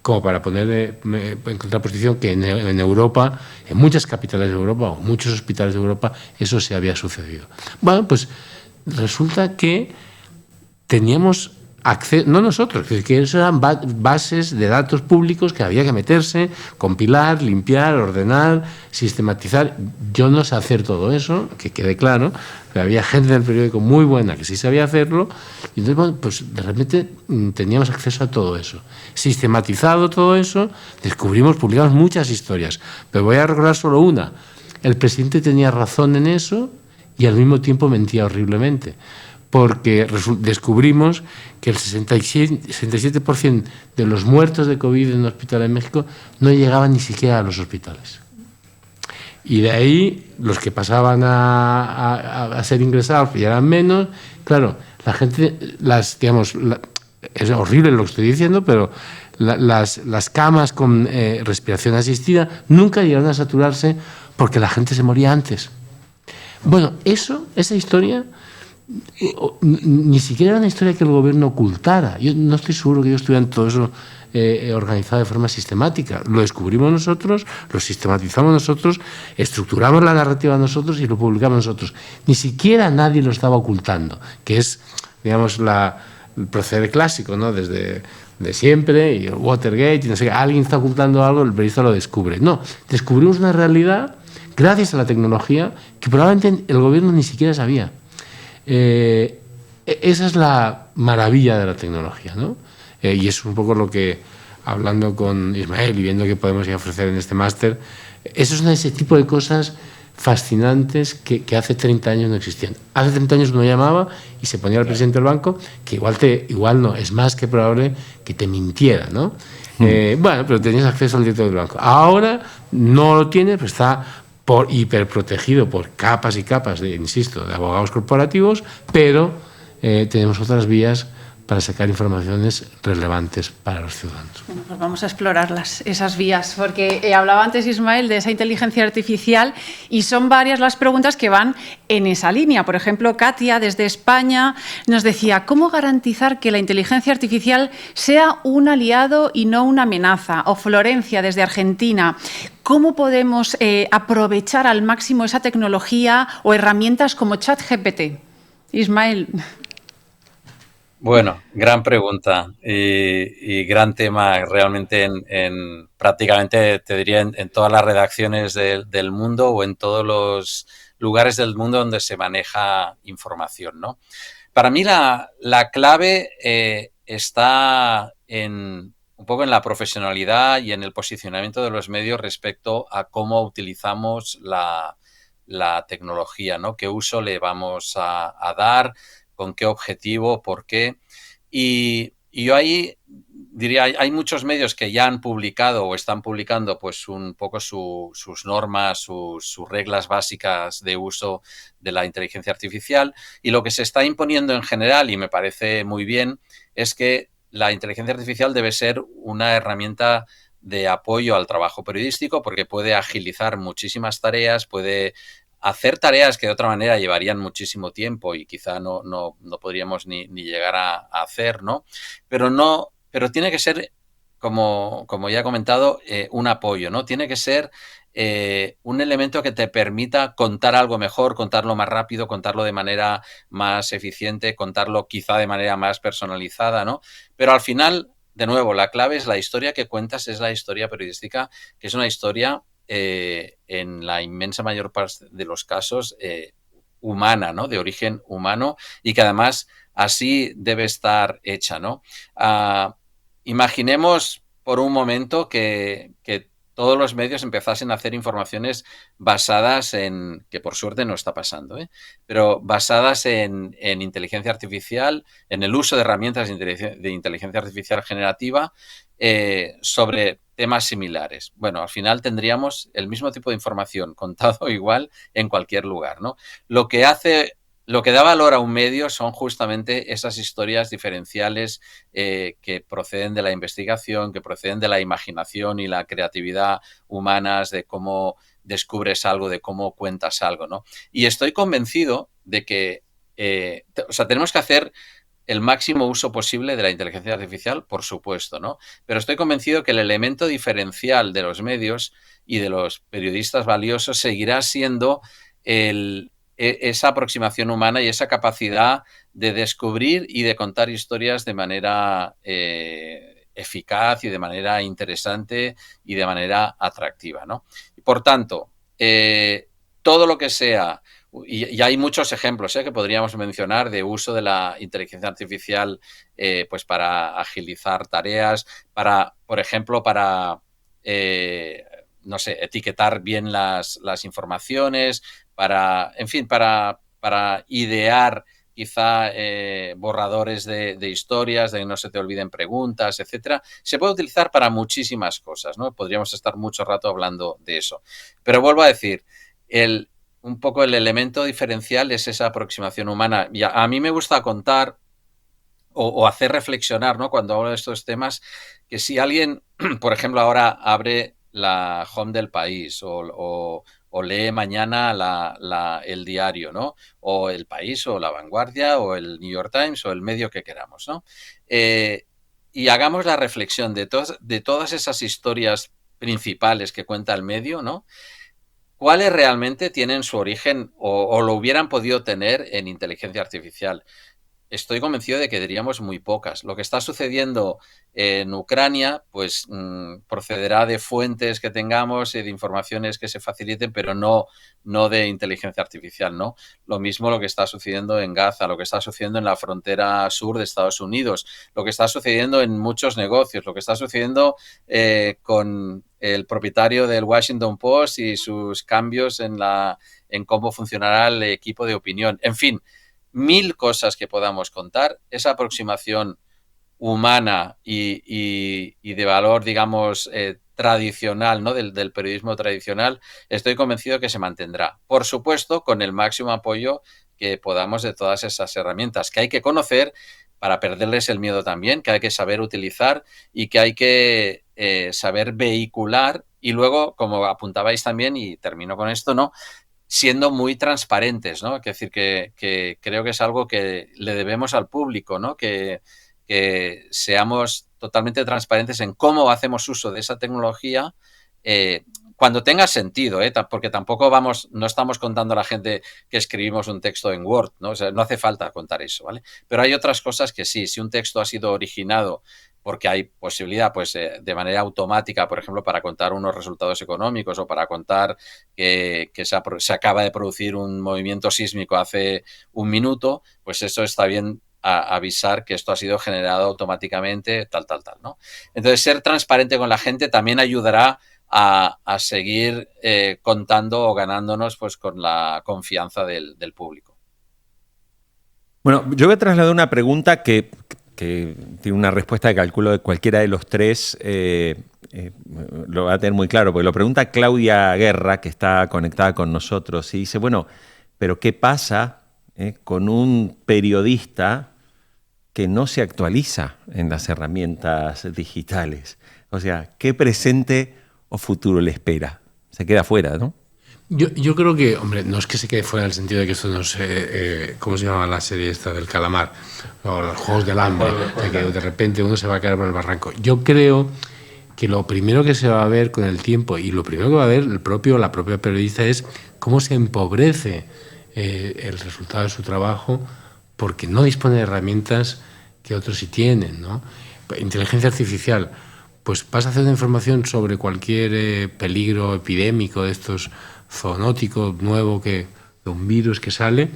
S3: como para poner en contraposición que en Europa, en muchas capitales de Europa o muchos hospitales de Europa, eso se había sucedido. Bueno, pues resulta que teníamos acceso, no nosotros, que eso eran bases de datos públicos que había que meterse, compilar, limpiar, ordenar, sistematizar. Yo no sé hacer todo eso, que quede claro, pero había gente en el periódico muy buena que sí sabía hacerlo, y entonces, bueno, pues de repente teníamos acceso a todo eso. Sistematizado todo eso, publicamos muchas historias, pero voy a recordar solo una. El presidente tenía razón en eso y al mismo tiempo mentía horriblemente, porque descubrimos que el 67% de los muertos de COVID en un hospital en México no llegaban ni siquiera a los hospitales. Y de ahí los que pasaban a ser ingresados ya eran menos. Claro, la gente, es horrible lo que estoy diciendo, pero las camas con respiración asistida nunca llegaron a saturarse porque la gente se moría antes. Bueno, esa historia ni siquiera era una historia que el gobierno ocultara. Yo no estoy seguro que ellos tuvieran todo eso organizado de forma sistemática. Lo descubrimos nosotros, lo sistematizamos nosotros, estructuramos la narrativa nosotros y lo publicamos nosotros. Ni siquiera nadie lo estaba ocultando, que es, digamos, el proceder clásico, ¿no? Desde de siempre, y el Watergate, y no sé qué, alguien está ocultando algo, el periodista lo descubre. No, descubrimos una realidad gracias a la tecnología que probablemente el gobierno ni siquiera sabía. Esa es la maravilla de la tecnología, ¿no? Y es un poco lo que, hablando con Ismael y viendo qué podemos ofrecer en este máster, eso es ese tipo de cosas fascinantes que hace 30 años no existían. Hace 30 años uno llamaba y se ponía al presidente del banco, que igual no, es más que probable que te mintiera, ¿no? Bueno, pero tenías acceso al director del banco. Ahora no lo tienes, pero está hiperprotegido por capas y capas, insisto, de abogados corporativos, pero tenemos otras vías para sacar informaciones relevantes para los ciudadanos.
S2: Bueno, pues vamos a explorarlas, esas vías, porque hablaba antes Ismael de esa inteligencia artificial y son varias las preguntas que van en esa línea. Por ejemplo, Katia, desde España, nos decía, ¿cómo garantizar que la inteligencia artificial sea un aliado y no una amenaza? O Florencia, desde Argentina, ¿cómo podemos aprovechar al máximo esa tecnología o herramientas como ChatGPT? Ismael.
S5: Bueno, gran pregunta y gran tema realmente en prácticamente, te diría, en todas las redacciones del mundo o en todos los lugares del mundo donde se maneja información, ¿no? Para mí la clave está un poco en la profesionalidad y en el posicionamiento de los medios respecto a cómo utilizamos la tecnología, ¿no? ¿Qué uso le vamos a dar? ¿Con qué objetivo? ¿Por qué? Y yo ahí diría, hay muchos medios que ya han publicado o están publicando pues un poco sus normas, sus reglas básicas de uso de la inteligencia artificial, y lo que se está imponiendo en general, y me parece muy bien, es que la inteligencia artificial debe ser una herramienta de apoyo al trabajo periodístico porque puede agilizar muchísimas tareas, puede hacer tareas que de otra manera llevarían muchísimo tiempo y quizá no podríamos ni llegar a hacer, ¿no? Pero tiene que ser, como ya he comentado, un apoyo, ¿no? Tiene que ser un elemento que te permita contar algo mejor, contarlo más rápido, contarlo de manera más eficiente, contarlo quizá de manera más personalizada, ¿no? Pero al final, de nuevo, la clave es la historia que cuentas, es la historia periodística, que es una historia en la inmensa mayor parte de los casos humana, ¿no? De origen humano, y que además así debe estar hecha, ¿no? Imaginemos por un momento que todos los medios empezasen a hacer informaciones basadas en, que por suerte no está pasando, pero basadas en inteligencia artificial, en el uso de herramientas de inteligencia artificial generativa sobre temas similares. Bueno, al final tendríamos el mismo tipo de información contado igual en cualquier lugar, ¿no? Lo que da valor a un medio son justamente esas historias diferenciales que proceden de la investigación, que proceden de la imaginación y la creatividad humanas, de cómo descubres algo, de cómo cuentas algo, ¿no? Y estoy convencido de que tenemos que hacer el máximo uso posible de la inteligencia artificial, por supuesto, ¿no? Pero estoy convencido que el elemento diferencial de los medios y de los periodistas valiosos seguirá siendo esa aproximación humana y esa capacidad de descubrir y de contar historias de manera eficaz y de manera interesante y de manera atractiva, ¿no? Por tanto, todo lo que sea, y hay muchos ejemplos que podríamos mencionar de uso de la inteligencia artificial pues para agilizar tareas, por ejemplo, para no sé, etiquetar bien las informaciones, en fin, para idear quizá borradores de historias, de que no se te olviden preguntas, etcétera. Se puede utilizar para muchísimas cosas, ¿no? Podríamos estar mucho rato hablando de eso. Pero vuelvo a decir, un poco el elemento diferencial es esa aproximación humana. Y a mí me gusta contar o hacer reflexionar, ¿no? Cuando hablo de estos temas, que si alguien, por ejemplo, ahora abre la home del país o lee mañana el diario, ¿no? O El País, o La Vanguardia, o el New York Times, o el medio que queramos, ¿no? Y hagamos la reflexión de todas esas historias principales que cuenta el medio, ¿no? ¿Cuáles realmente tienen su origen o lo hubieran podido tener en inteligencia artificial? Estoy convencido de que diríamos muy pocas. Lo que está sucediendo en Ucrania, pues procederá de fuentes que tengamos y de informaciones que se faciliten, pero no de inteligencia artificial, ¿no? Lo mismo lo que está sucediendo en Gaza, lo que está sucediendo en la frontera sur de Estados Unidos, lo que está sucediendo en muchos negocios, lo que está sucediendo con el propietario del Washington Post y sus cambios en cómo funcionará el equipo de opinión. En fin, 1000 cosas que podamos contar. Esa aproximación humana y de valor, digamos, tradicional, ¿no? Del periodismo tradicional, estoy convencido que se mantendrá. Por supuesto, con el máximo apoyo que podamos de todas esas herramientas que hay que conocer para perderles el miedo también, que hay que saber utilizar y que hay que saber vehicular. Y luego, como apuntabais también, y termino con esto, ¿no? Siendo muy transparentes, ¿no? Es decir, que creo que es algo que le debemos al público, ¿no? Que seamos totalmente transparentes en cómo hacemos uso de esa tecnología cuando tenga sentido, porque tampoco no estamos contando a la gente que escribimos un texto en Word, ¿no? O sea, no hace falta contar eso, ¿vale? Pero hay otras cosas que sí. Si un texto ha sido originado porque hay posibilidad, pues, de manera automática, por ejemplo, para contar unos resultados económicos o para contar que se acaba de producir un movimiento sísmico hace un minuto, pues eso está bien avisar que esto ha sido generado automáticamente, tal, ¿no? Entonces, ser transparente con la gente también ayudará a seguir contando o ganándonos, pues, con la confianza del público.
S1: Bueno, yo voy a trasladar una pregunta que tiene una respuesta de calculo de cualquiera de los tres, lo va a tener muy claro, porque lo pregunta Claudia Guerra, que está conectada con nosotros, y dice, bueno, pero ¿qué pasa con un periodista que no se actualiza en las herramientas digitales? O sea, ¿qué presente o futuro le espera? Se queda fuera, ¿no?
S3: Yo creo que, hombre, no es que se quede fuera en el sentido de que esto no sé, ¿cómo se llama la serie esta del calamar? O los Juegos del Hambre, de que de repente uno se va a caer por el barranco. Yo creo que lo primero que se va a ver con el tiempo y lo primero que va a ver la propia periodista es cómo se empobrece el resultado de su trabajo porque no dispone de herramientas que otros sí tienen, ¿no? Inteligencia artificial, pues vas a hacer una información sobre cualquier peligro epidémico de estos zoonótico nuevo de un virus que sale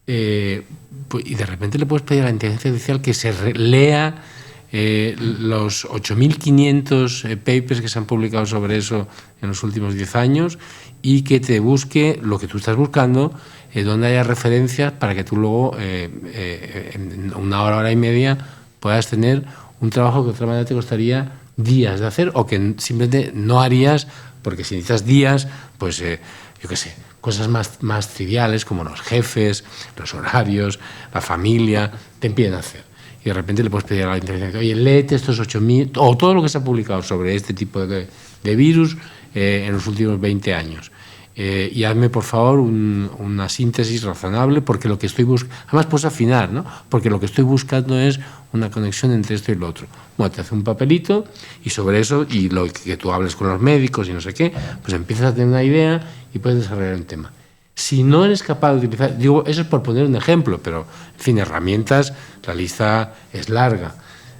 S3: y de repente le puedes pedir a la inteligencia artificial que se lea los 8.500 papers que se han publicado sobre eso en los últimos 10 años y que te busque lo que tú estás buscando, donde haya referencias para que tú luego en una hora y media puedas tener un trabajo que de otra manera te costaría días de hacer o que simplemente no harías. Porque si necesitas días, pues yo qué sé, cosas más triviales como los jefes, los horarios, la familia, te impiden hacer. Y de repente le puedes pedir a la inteligencia, oye, léete estos 8.000, o todo lo que se ha publicado sobre este tipo de virus en los últimos 20 años. y hazme, por favor, una síntesis razonable, porque lo que estoy buscando... Además, puedes afinar, ¿no? Porque lo que estoy buscando es una conexión entre esto y lo otro. Bueno, te hace un papelito y sobre eso, y lo que tú hables con los médicos y no sé qué, pues empiezas a tener una idea y puedes desarrollar un tema. Si no eres capaz de utilizar... Digo, eso es por poner un ejemplo, pero, en fin, herramientas, la lista es larga.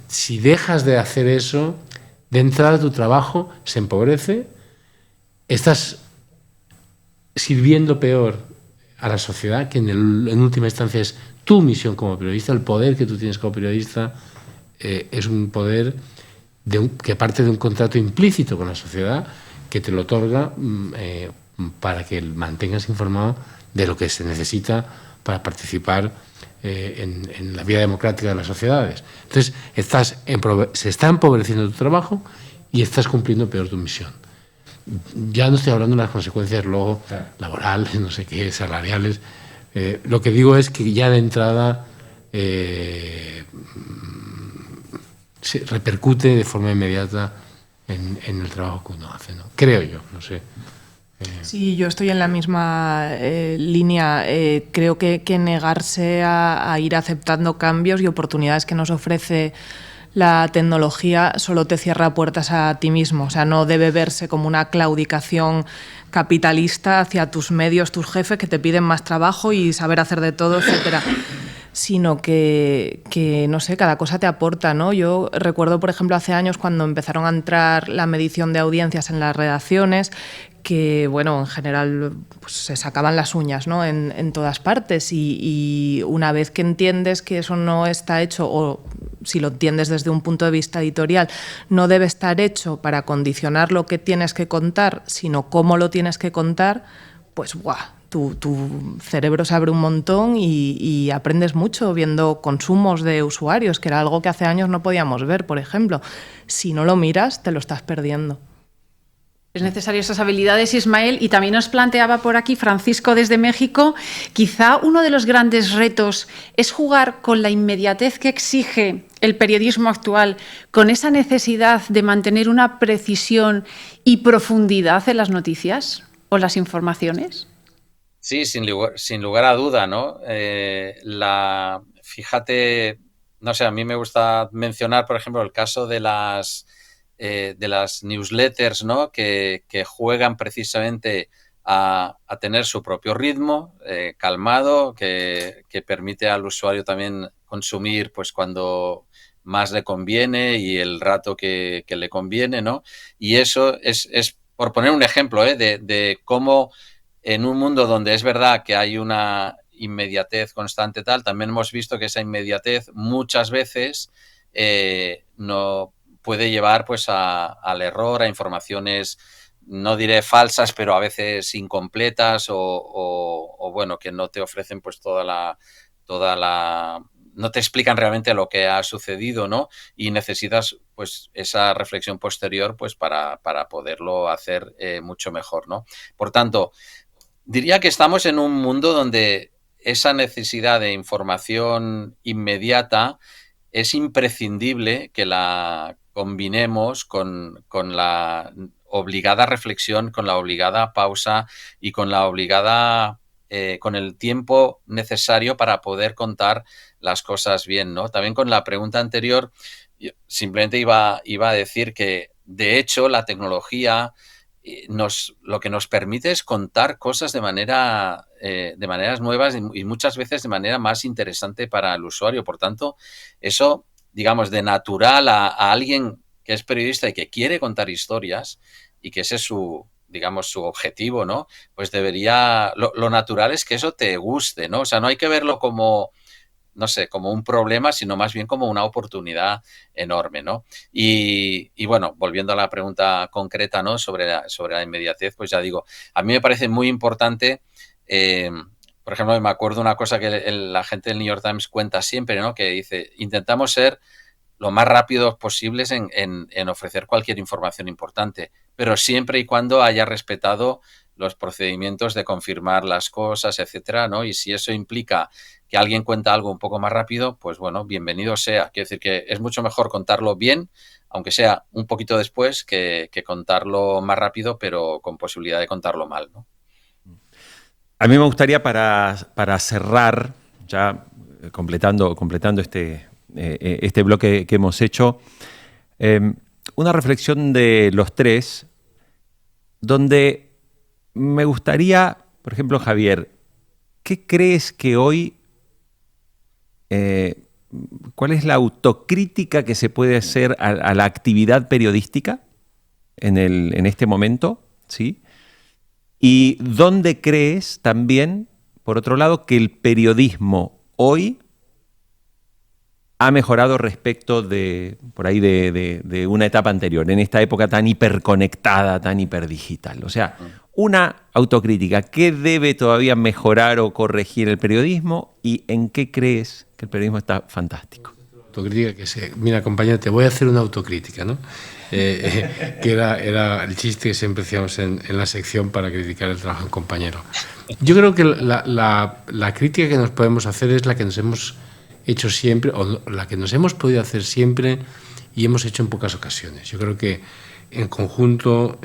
S3: Si dejas de hacer eso, de entrada tu trabajo se empobrece, estás sirviendo peor a la sociedad, que en última instancia es tu misión como periodista, el poder que tú tienes como periodista es un poder que parte de un contrato implícito con la sociedad que te lo otorga para que mantengas informado de lo que se necesita para participar en la vida democrática de las sociedades. Entonces, se está empobreciendo tu trabajo y estás cumpliendo peor tu misión. Ya no estoy hablando de las consecuencias luego laborales, no sé qué, salariales. Lo que digo es que ya de entrada se repercute de forma inmediata en el trabajo que uno hace, ¿no? Creo yo, no sé.
S4: Sí, yo estoy en la misma línea. Creo que negarse a ir aceptando cambios y oportunidades que nos ofrece la tecnología solo te cierra puertas a ti mismo. O sea, no debe verse como una claudicación capitalista hacia tus medios, tus jefes, que te piden más trabajo y saber hacer de todo, etcétera. Sino que, no sé, cada cosa te aporta, ¿no? Yo recuerdo, por ejemplo, hace años cuando empezaron a entrar la medición de audiencias en las redacciones, que, bueno, en general pues, se sacaban las uñas, ¿no? En todas partes y una vez que entiendes que eso no está hecho, o si lo entiendes desde un punto de vista editorial, no debe estar hecho para condicionar lo que tienes que contar, sino cómo lo tienes que contar, pues ¡buah! Tu cerebro se abre un montón y aprendes mucho viendo consumos de usuarios, que era algo que hace años no podíamos ver, por ejemplo. Si no lo miras, te lo estás perdiendo.
S2: Es necesario esas habilidades, Ismael, y también nos planteaba por aquí Francisco desde México, quizá uno de los grandes retos es jugar con la inmediatez que exige el periodismo actual, con esa necesidad de mantener una precisión y profundidad en las noticias o las informaciones.
S5: Sí, sin lugar a duda, ¿no? Fíjate, no sé, a mí me gusta mencionar, por ejemplo, el caso de las newsletters, ¿no? Que juegan precisamente a tener su propio ritmo, calmado, que permite al usuario también consumir pues cuando más le conviene y el rato que le conviene, ¿no? Y eso es por poner un ejemplo, de cómo en un mundo donde es verdad que hay una inmediatez constante tal, también hemos visto que esa inmediatez muchas veces no puede llevar pues al error, a informaciones, no diré falsas, pero a veces incompletas o bueno, que no te ofrecen pues toda la no te explican realmente lo que ha sucedido, ¿no? Y necesitas pues esa reflexión posterior pues para poderlo hacer mucho mejor, ¿no? Por tanto, diría que estamos en un mundo donde esa necesidad de información inmediata es imprescindible que la combinemos con la obligada reflexión, con la obligada pausa y con la obligada con el tiempo necesario para poder contar las cosas bien, ¿no? También con la pregunta anterior, simplemente iba a decir que, de hecho, la tecnología lo que nos permite es contar cosas de maneras nuevas y muchas veces de manera más interesante para el usuario. Por tanto, eso, digamos, de natural a alguien que es periodista y que quiere contar historias y que ese es su objetivo, ¿no? Pues lo natural es que eso te guste, ¿no? O sea, no hay que verlo como, no sé, como un problema, sino más bien como una oportunidad enorme, ¿no? Y bueno, volviendo a la pregunta concreta, ¿no? Sobre la inmediatez, pues ya digo, a mí me parece muy importante, por ejemplo, me acuerdo una cosa que la gente del New York Times cuenta siempre, ¿no? Que dice, intentamos ser lo más rápidos posibles en ofrecer cualquier información importante, pero siempre y cuando haya respetado los procedimientos de confirmar las cosas, etcétera, ¿no? Y si eso implica que alguien cuenta algo un poco más rápido, pues bueno, bienvenido sea. Quiero decir que es mucho mejor contarlo bien, aunque sea un poquito después, que contarlo más rápido, pero con posibilidad de contarlo mal, ¿no?
S1: A mí me gustaría para cerrar, ya completando este bloque que hemos hecho, una reflexión de los tres, donde me gustaría, por ejemplo, Javier, ¿qué crees que hoy, cuál es la autocrítica que se puede hacer a la actividad periodística en este momento? ¿Sí? ¿Y dónde crees también, por otro lado, que el periodismo hoy ha mejorado respecto de una etapa anterior, en esta época tan hiperconectada, tan hiperdigital? O sea, una autocrítica, ¿qué debe todavía mejorar o corregir el periodismo y en qué crees que el periodismo está fantástico?
S3: Autocrítica mira, compañero, te voy a hacer una autocrítica, ¿no? Que era el chiste que siempre hacíamos en la sección para criticar el trabajo en compañero. Yo creo que la crítica que nos podemos hacer es la que nos hemos hecho siempre, o la que nos hemos podido hacer siempre y hemos hecho en pocas ocasiones. Yo creo que en conjunto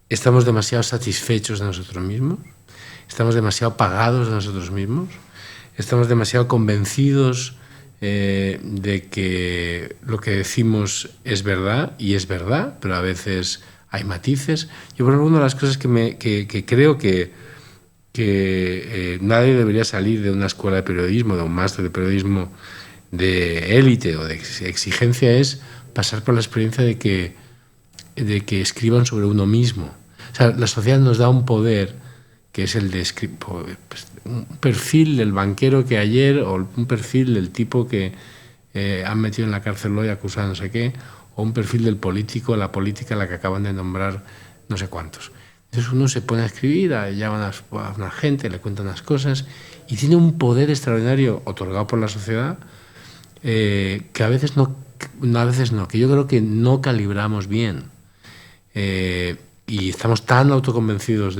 S3: estamos demasiado satisfechos de nosotros mismos, estamos demasiado pagados de nosotros mismos, estamos demasiado convencidos de que lo que decimos es verdad, y es verdad, pero a veces hay matices. Yo, por ejemplo, una de las cosas que creo que nadie debería salir de una escuela de periodismo, de un máster de periodismo de élite o de exigencia, es pasar por la experiencia de que escriban sobre uno mismo. O sea, la sociedad nos da un poder que es el de un perfil del banquero que ayer, o un perfil del tipo que han metido en la cárcel hoy acusado no sé qué, o un perfil del político, la política a la que acaban de nombrar no sé cuántos. Entonces uno se pone a escribir, llama a una gente, le cuenta unas cosas y tiene un poder extraordinario otorgado por la sociedad que a veces no, que yo creo que no calibramos bien. Y estamos tan autoconvencidos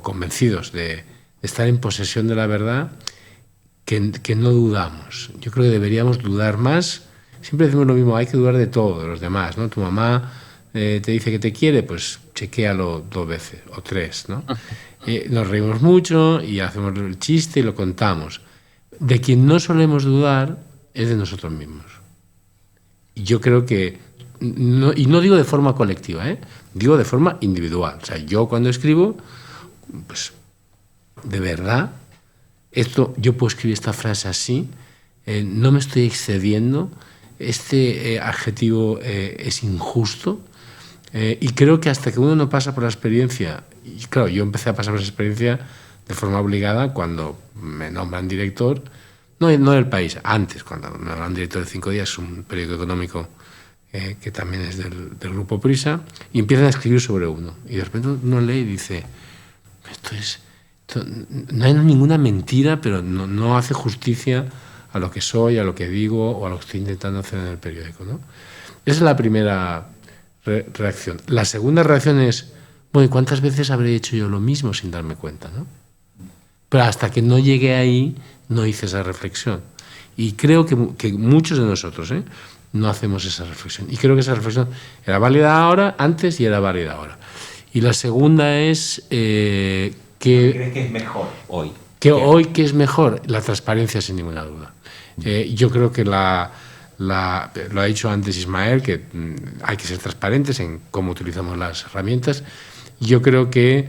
S3: convencidos de estar en posesión de la verdad que no dudamos. Yo creo que deberíamos dudar más. Siempre decimos lo mismo, hay que dudar de todo, de los demás, ¿no? Tu mamá te dice que te quiere, pues chequéalo 2 veces o 3, ¿no? Nos reímos mucho y hacemos el chiste y lo contamos. De quien no solemos dudar es de nosotros mismos. Y yo creo que, y no digo de forma colectiva, digo de forma individual. O sea, yo cuando escribo, pues de verdad, yo puedo escribir esta frase así, no me estoy excediendo, este adjetivo es injusto, y creo que hasta que uno no pasa por la experiencia, y claro, yo empecé a pasar por esa experiencia de forma obligada cuando me nombran director, no del País, antes, cuando me nombran director de 5 días, un periódico económico que también es del Grupo Prisa, y empiezan a escribir sobre uno, y de repente uno lee y dice, no hay ninguna mentira, pero no hace justicia a lo que soy, a lo que digo o a lo que estoy intentando hacer en el periódico, ¿no? Esa es la primera reacción. La segunda reacción es, bueno, ¿cuántas veces habré hecho yo lo mismo sin darme cuenta, ¿no? Pero hasta que no llegué ahí, no hice esa reflexión. Y creo que muchos de nosotros no hacemos esa reflexión. Y creo que esa reflexión era válida ahora, antes, y era válida ahora. Y la segunda es
S1: ¿Qué crees que es mejor hoy?
S3: ¿Qué es mejor? La transparencia, sin ninguna duda. Yo creo que lo ha dicho antes Ismael, que hay que ser transparentes en cómo utilizamos las herramientas. Yo creo que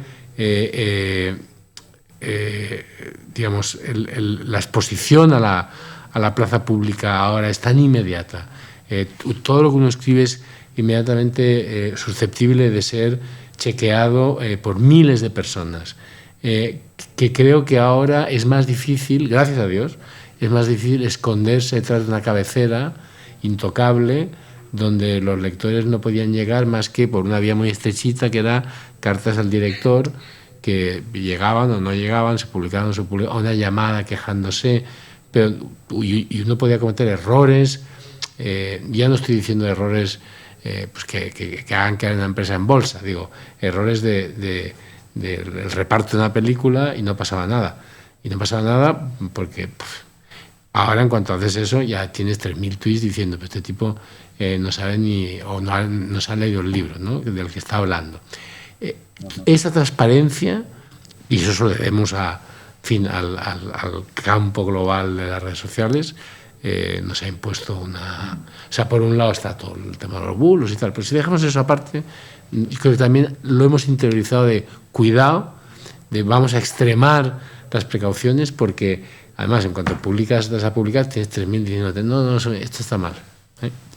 S3: digamos, la exposición a la plaza pública ahora es tan inmediata. Todo lo que uno escribe es inmediatamente susceptible de ser chequeado por miles de personas. Que creo que ahora es más difícil, gracias a Dios, es más difícil esconderse detrás de una cabecera intocable donde los lectores no podían llegar más que por una vía muy estrechita, que era cartas al director que llegaban o no llegaban, se publicaban o no se publicaban, una llamada quejándose, y uno podía cometer errores. Ya no estoy diciendo errores pues que hagan caer una empresa en bolsa, digo, errores del reparto de una película y no pasaba nada. Y no pasaba nada porque ahora, en cuanto haces eso, ya tienes 3.000 tweets diciendo, pues este tipo no sabe no se ha leído el libro, ¿no?, del que está hablando. Esa transparencia y eso se lo debemos al campo global de las redes sociales. Nos ha impuesto una... O sea, por un lado está todo el tema de los bulos y tal, pero si dejamos eso aparte, creo que también lo hemos interiorizado de cuidado, de vamos a extremar las precauciones, porque además en cuanto das a publicar tienes 3.000 diciéndote no, esto está mal.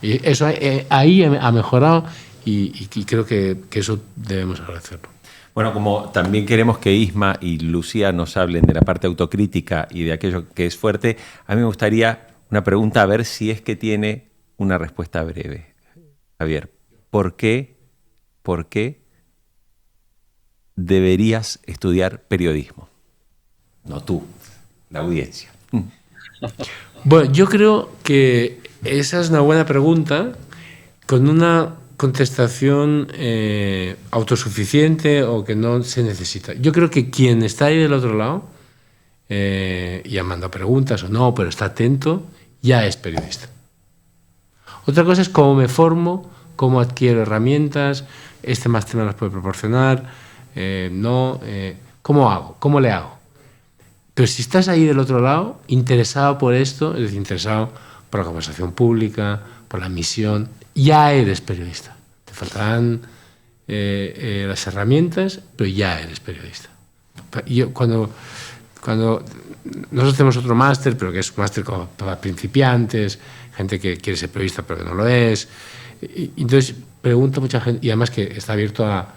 S3: Y eso ahí ha mejorado y creo que eso debemos agradecerlo.
S1: Bueno, como también queremos que Isma y Lucía nos hablen de la parte autocrítica y de aquello que es fuerte, a mí me gustaría una pregunta, a ver si es que tiene una respuesta breve. Javier, ¿por qué deberías estudiar periodismo? No tú, la audiencia.
S3: Bueno, yo creo que esa es una buena pregunta con una contestación autosuficiente o que no se necesita. Yo creo que quien está ahí del otro lado y ha mandado preguntas o no, pero está atento, ya es periodista. Otra cosa es cómo me formo, cómo adquiero herramientas, este máster me las puede proporcionar, ¿cómo hago? ¿Cómo le hago? Pero si estás ahí del otro lado, interesado por esto, es decir, interesado por la conversación pública, por la misión, ya eres periodista. Te faltarán las herramientas, pero ya eres periodista. Yo, cuando nosotros tenemos otro máster, pero que es un máster para principiantes, gente que quiere ser periodista pero que no lo es. Y entonces pregunta mucha gente, y además que está abierto a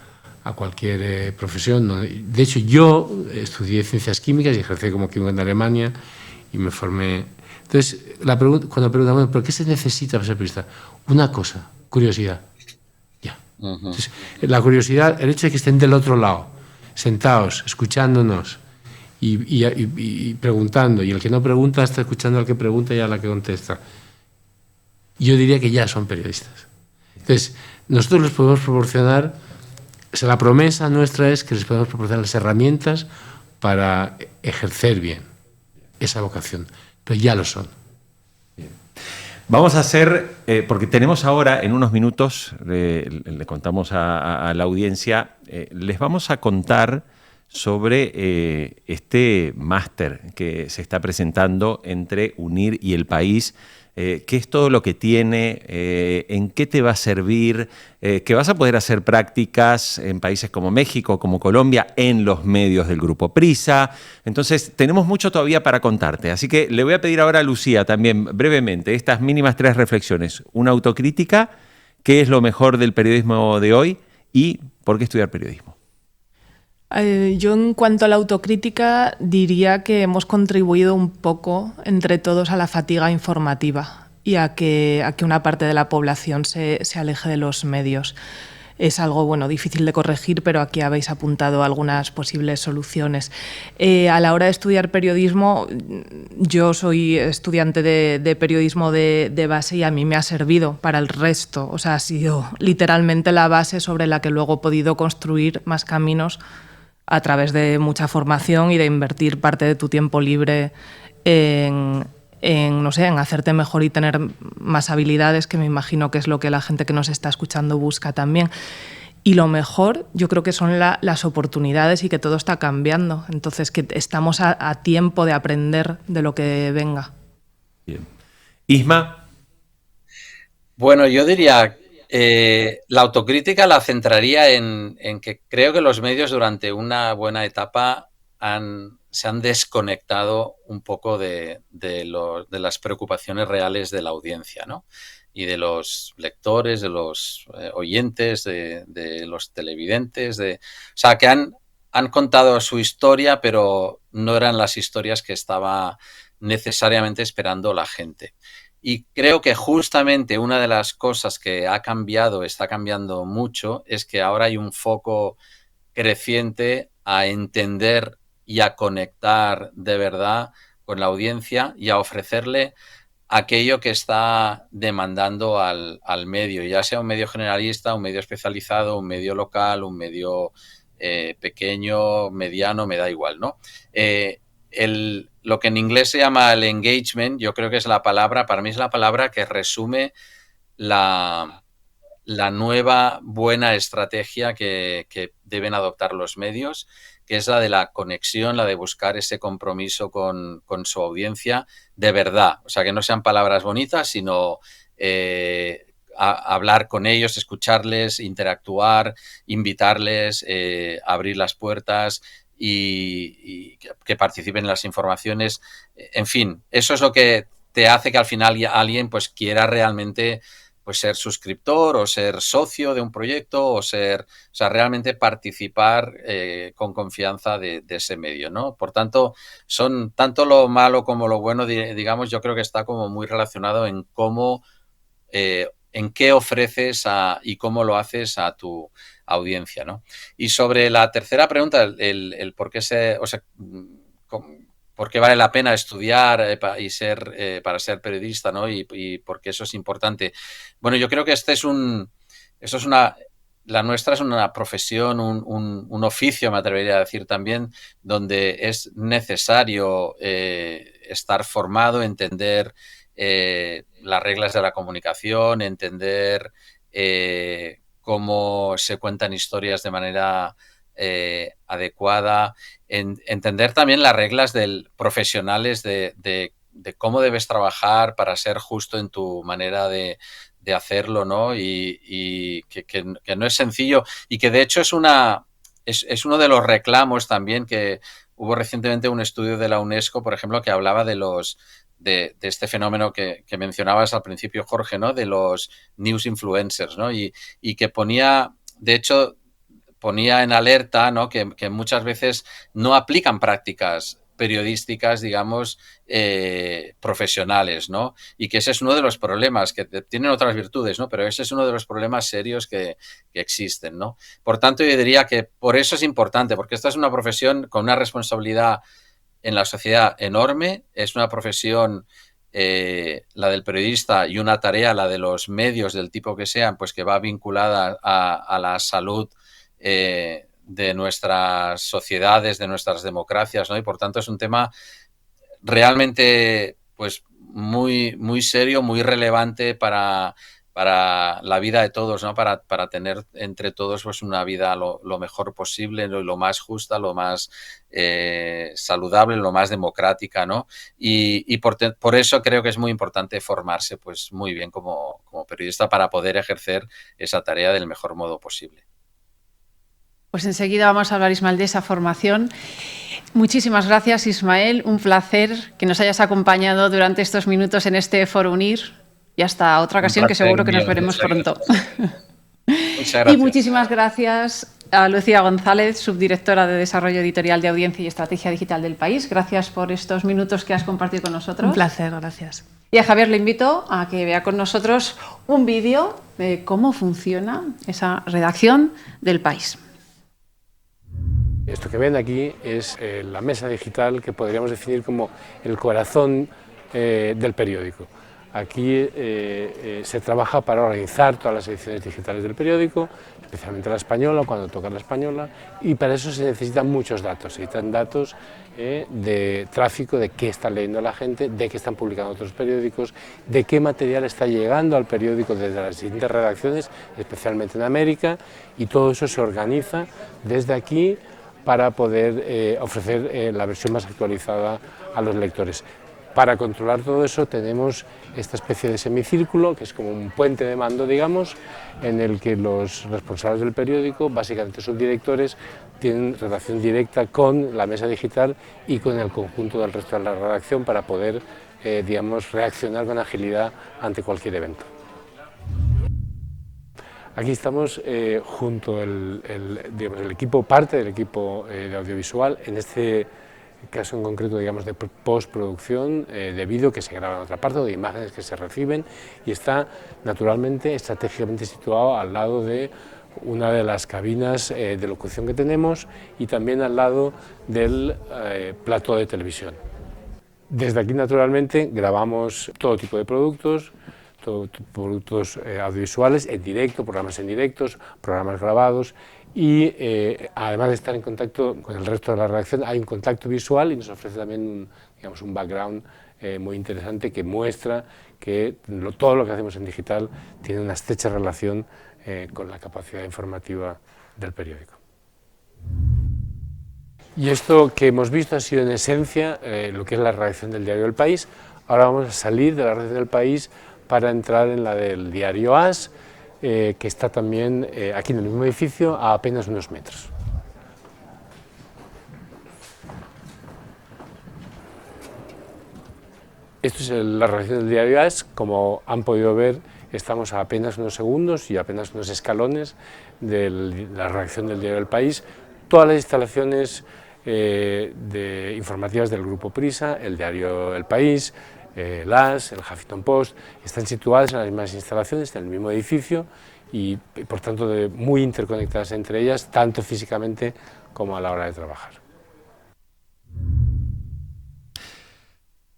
S3: cualquier profesión, ¿no? De hecho, yo estudié ciencias químicas y ejercí como químico en Alemania y me formé. Entonces, cuando preguntan, bueno, ¿pero qué se necesita para ser periodista? Una cosa, curiosidad. Ya. Entonces, la curiosidad, el hecho de que estén del otro lado, sentados, escuchándonos y preguntando, y el que no pregunta está escuchando al que pregunta y a la que contesta. Yo diría que ya son periodistas. Entonces, nosotros les podemos proporcionar, la promesa nuestra es que les podemos proporcionar las herramientas para ejercer bien esa vocación, pero ya lo son.
S1: Vamos a hacer, porque tenemos ahora en unos minutos, le contamos a la audiencia, les vamos a contar sobre este máster que se está presentando entre UNIR y El País, qué es todo lo que tiene, en qué te va a servir, que vas a poder hacer prácticas en países como México, como Colombia, en los medios del Grupo Prisa. Entonces, tenemos mucho todavía para contarte. Así que le voy a pedir ahora a Lucía también, brevemente, estas mínimas 3 reflexiones. Una autocrítica, qué es lo mejor del periodismo de hoy y por qué estudiar periodismo.
S4: Yo, en cuanto a la autocrítica, diría que hemos contribuido un poco entre todos a la fatiga informativa y a que una parte de la población se aleje de los medios. Es algo, bueno, difícil de corregir, pero aquí habéis apuntado algunas posibles soluciones. A la hora de estudiar periodismo, yo soy estudiante de periodismo de base y a mí me ha servido para el resto. O sea, ha sido literalmente la base sobre la que luego he podido construir más caminos a través de mucha formación y de invertir parte de tu tiempo libre en hacerte mejor y tener más habilidades, que me imagino que es lo que la gente que nos está escuchando busca también. Y lo mejor, yo creo que son las oportunidades y que todo está cambiando. Entonces, que estamos a tiempo de aprender de lo que venga.
S1: Bien. Isma.
S5: Bueno, yo diría... la autocrítica la centraría en que creo que los medios durante una buena etapa se han desconectado un poco de las preocupaciones reales de la audiencia, ¿no? Y de los lectores, de los oyentes, de los televidentes. O sea, que han contado su historia, pero no eran las historias que estaba necesariamente esperando la gente. Y creo que justamente una de las cosas que está cambiando mucho, es que ahora hay un foco creciente a entender y a conectar de verdad con la audiencia y a ofrecerle aquello que está demandando al medio, ya sea un medio generalista, un medio especializado, un medio local, un medio pequeño, mediano, me da igual, ¿no? Lo que en inglés se llama el engagement, yo creo que es la palabra, para mí es la palabra que resume la nueva buena estrategia que deben adoptar los medios, que es la de la conexión, la de buscar ese compromiso con su audiencia de verdad. O sea, que no sean palabras bonitas, sino hablar con ellos, escucharles, interactuar, invitarles, abrir las puertas y que participen en las informaciones. En fin, eso es lo que te hace que al final alguien pues quiera realmente pues ser suscriptor o ser socio de un proyecto o sea, realmente participar con confianza de ese medio, ¿no? Por tanto, son tanto lo malo como lo bueno, digamos, yo creo que está como muy relacionado en cómo, en qué ofreces y cómo lo haces a tu audiencia, ¿no? Y sobre la tercera pregunta, el por qué por qué vale la pena estudiar para ser periodista, ¿no? Y por qué eso es importante. Bueno, yo creo que la nuestra es una profesión, un oficio, me atrevería a decir también, donde es necesario estar formado, entender las reglas de la comunicación, entender cómo se cuentan historias de manera adecuada, entender también las reglas profesionales de cómo debes trabajar para ser justo en tu manera de hacerlo, ¿no? Y que no es sencillo y que de hecho es uno de los reclamos también que hubo recientemente un estudio de la UNESCO, por ejemplo, que hablaba de este fenómeno que mencionabas al principio, Jorge, ¿no? De los news influencers, ¿no? Y que de hecho, ponía en alerta, ¿no? que muchas veces no aplican prácticas periodísticas, digamos, profesionales, ¿no? Y que ese es uno de los problemas, que tienen otras virtudes, ¿no? Pero ese es uno de los problemas serios que existen, ¿no? Por tanto, yo diría que por eso es importante, porque esta es una profesión con una responsabilidad en la sociedad enorme, es una profesión, la del periodista, y una tarea, la de los medios del tipo que sean, pues que va vinculada a la salud de nuestras sociedades, de nuestras democracias, ¿no? Y por tanto es un tema realmente pues muy, muy serio, muy relevante para la vida de todos, ¿no? Para tener entre todos pues una vida lo mejor posible, lo más justa, lo más saludable, lo más democrática, ¿no? Y por eso creo que es muy importante formarse pues muy bien como periodista para poder ejercer esa tarea del mejor modo posible.
S2: Pues enseguida vamos a hablar, Ismael, de esa formación. Muchísimas gracias, Ismael. Un placer que nos hayas acompañado durante estos minutos en este Foro Unir. Y hasta otra ocasión, que seguro que nos veremos pronto.
S5: Muchas gracias.
S2: Y muchísimas gracias a Lucía González, subdirectora de Desarrollo Editorial de Audiencia y Estrategia Digital del País. Gracias por estos minutos que has compartido con nosotros.
S4: Un placer, gracias.
S2: Y a Javier le invito a que vea con nosotros un vídeo de cómo funciona esa redacción del País.
S3: Esto que ven aquí es la mesa digital, que podríamos definir como el corazón del periódico. Aquí se trabaja para organizar todas las ediciones digitales del periódico, especialmente la española, cuando toca la española, y para eso se necesitan muchos datos. Se necesitan datos de tráfico, de qué está leyendo la gente, de qué están publicando otros periódicos, de qué material está llegando al periódico desde las distintas redacciones, especialmente en América, y todo eso se organiza desde aquí para poder ofrecer la versión más actualizada a los lectores. Para controlar todo eso tenemos esta especie de semicírculo, que es como un puente de mando, digamos, en el que los responsables del periódico, básicamente subdirectores, tienen relación directa con la mesa digital y con el conjunto del resto de la redacción para poder, digamos, reaccionar con agilidad ante cualquier evento. Aquí estamos junto el equipo, parte del equipo de audiovisual, en este caso en concreto, digamos, de postproducción de vídeo que se graba en otra parte, o de imágenes que se reciben, y está naturalmente, estratégicamente situado al lado de una de las cabinas de locución que tenemos y también al lado del plató de televisión. Desde aquí, naturalmente, grabamos todo tipo de productos, productos audiovisuales en directo, programas en directos, programas grabados, y además de estar en contacto con el resto de la redacción, hay un contacto visual y nos ofrece también un background muy interesante que muestra que todo lo que hacemos en digital tiene una estrecha relación con la capacidad informativa del periódico. Y esto que hemos visto ha sido en esencia lo que es la redacción del diario El País. Ahora vamos a salir de la redacción del País para entrar en la del diario AS, que está también aquí en el mismo edificio a apenas unos metros. Esto es la redacción del diario AS. Como han podido ver, estamos a apenas unos segundos y apenas unos escalones de la redacción del diario El País. Todas las instalaciones informativas del Grupo Prisa, el diario El País, el AS, el Huffington Post, están situadas en las mismas instalaciones, en el mismo edificio y por tanto muy interconectadas entre ellas, tanto físicamente como a la hora de trabajar.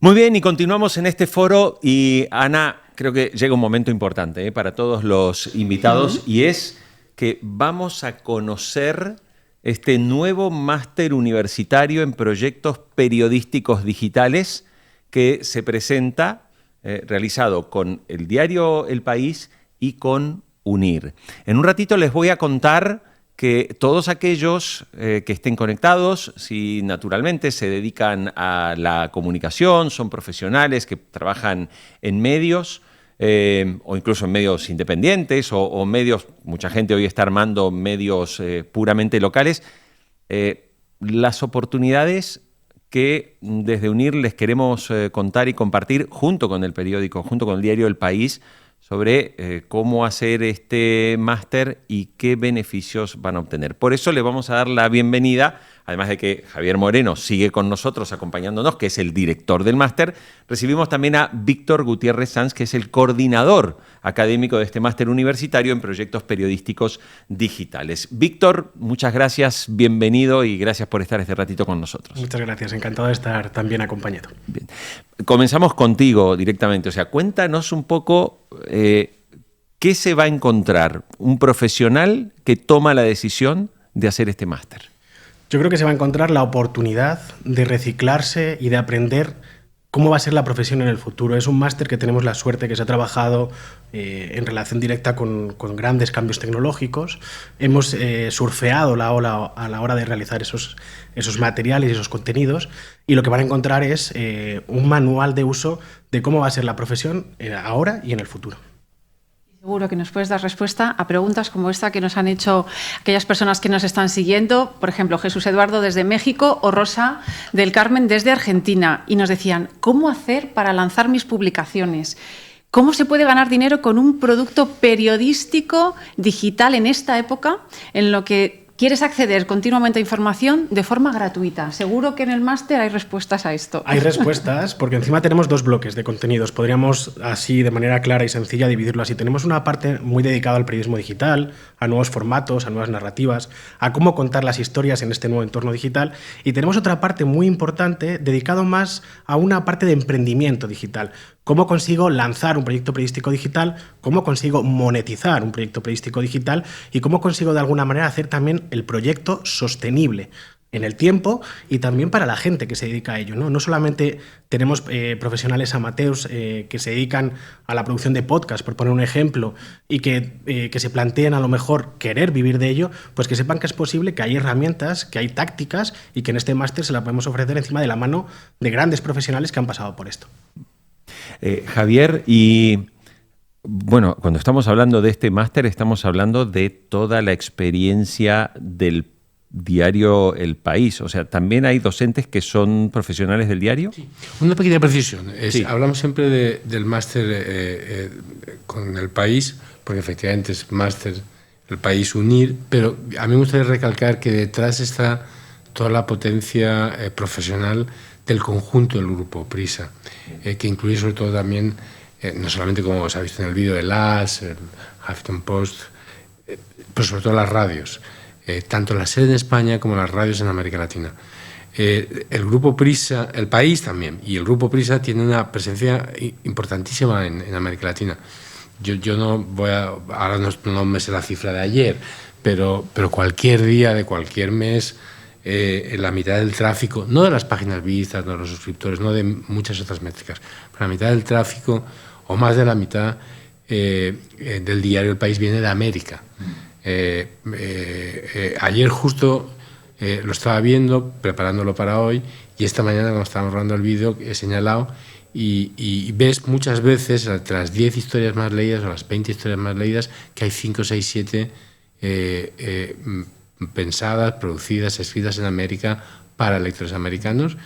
S1: Muy bien, y continuamos en este foro y Ana, creo que llega un momento importante para todos los invitados y es que vamos a conocer este nuevo máster universitario en proyectos periodísticos digitales que se presenta, realizado con el diario El País y con UNIR. En un ratito les voy a contar que todos aquellos que estén conectados, si naturalmente se dedican a la comunicación, son profesionales que trabajan en medios, o incluso en medios independientes o medios, mucha gente hoy está armando medios puramente locales, las oportunidades que desde UNIR les queremos contar y compartir junto con el periódico, junto con el diario El País, sobre cómo hacer este máster y qué beneficios van a obtener. Por eso le vamos a dar la bienvenida, además de que Javier Moreno sigue con nosotros acompañándonos, que es el director del máster. Recibimos también a Víctor Gutiérrez Sanz, que es el coordinador académico de este máster universitario en proyectos periodísticos digitales. Víctor, muchas gracias, bienvenido y gracias por estar este ratito con nosotros.
S6: Muchas gracias, encantado de estar tan bien acompañado.
S1: Bien. Comenzamos contigo directamente, o sea, cuéntanos un poco qué se va a encontrar un profesional que toma la decisión de hacer este máster.
S6: Yo creo que se va a encontrar la oportunidad de reciclarse y de aprender cómo va a ser la profesión en el futuro. Es un máster que tenemos la suerte que se ha trabajado en relación directa con grandes cambios tecnológicos. Hemos surfeado la ola a la hora de realizar esos materiales y esos contenidos, y lo que van a encontrar es un manual de uso de cómo va a ser la profesión ahora y en el futuro.
S2: Seguro que nos puedes dar respuesta a preguntas como esta que nos han hecho aquellas personas que nos están siguiendo, por ejemplo, Jesús Eduardo desde México o Rosa del Carmen desde Argentina, y nos decían, ¿cómo hacer para lanzar mis publicaciones? ¿Cómo se puede ganar dinero con un producto periodístico digital en esta época en lo que quieres acceder continuamente a información de forma gratuita? Seguro que en el máster hay respuestas a esto.
S6: Hay respuestas, porque encima tenemos dos bloques de contenidos. Podríamos así, de manera clara y sencilla, dividirlo así. Tenemos una parte muy dedicada al periodismo digital, a nuevos formatos, a nuevas narrativas, a cómo contar las historias en este nuevo entorno digital. Y tenemos otra parte muy importante dedicado más a una parte de emprendimiento digital. ¿Cómo consigo lanzar un proyecto periodístico digital? ¿Cómo consigo monetizar un proyecto periodístico digital? ¿Y cómo consigo de alguna manera hacer también el proyecto sostenible en el tiempo y también para la gente que se dedica a ello, ¿no? No solamente tenemos profesionales amateurs que se dedican a la producción de podcast, por poner un ejemplo, y que se planteen a lo mejor querer vivir de ello, pues que sepan que es posible, que hay herramientas, que hay tácticas y que en este máster se la podemos ofrecer encima de la mano de grandes profesionales que han pasado por esto.
S1: Javier, y bueno, cuando estamos hablando de este máster estamos hablando de toda la experiencia del diario El País. O sea, ¿también hay docentes que son profesionales del diario?
S3: Sí. Una pequeña precisión.
S1: Sí.
S3: Hablamos siempre del máster con El País, porque efectivamente es máster El País UNIR, pero a mí me gustaría recalcar que detrás está toda la potencia profesional del conjunto del Grupo Prisa, que incluye sobre todo también, no solamente como se ha visto en el vídeo, el AS, el Huffington Post, pero sobre todo las radios, tanto la sede en España como las radios en América Latina. El Grupo Prisa, El País también, y el Grupo Prisa tiene una presencia importantísima en América Latina. Yo no voy a, ahora no me sé la cifra de ayer, pero cualquier día de cualquier mes, en la mitad del tráfico, no de las páginas vistas, no de los suscriptores, no de muchas otras métricas, pero la mitad del tráfico, o más de la mitad, del diario El País viene de América. Ayer justo lo estaba viendo, preparándolo para hoy, y esta mañana cuando estábamos grabando el vídeo he señalado y ves muchas veces entre las 10 historias más leídas o las 20 historias más leídas que hay 5, 6, 7 pensadas, producidas, escritas en América para lectores americanos.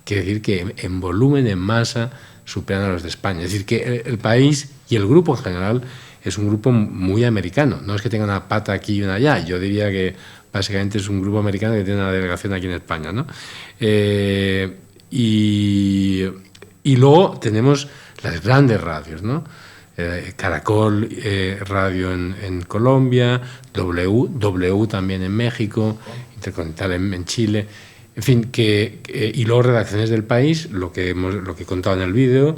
S3: Quiere decir que en volumen, en masa, superan a los de España. Es decir, que el país y el grupo en general es un grupo muy americano. No es que tenga una pata aquí y una allá. Yo diría que básicamente es un grupo americano que tiene una delegación aquí en España, ¿no? Y luego tenemos las grandes radios, ¿no? Caracol Radio en Colombia, W también en México, Intercontinental en Chile. En fin, y luego redacciones del país, lo que he contado en el vídeo,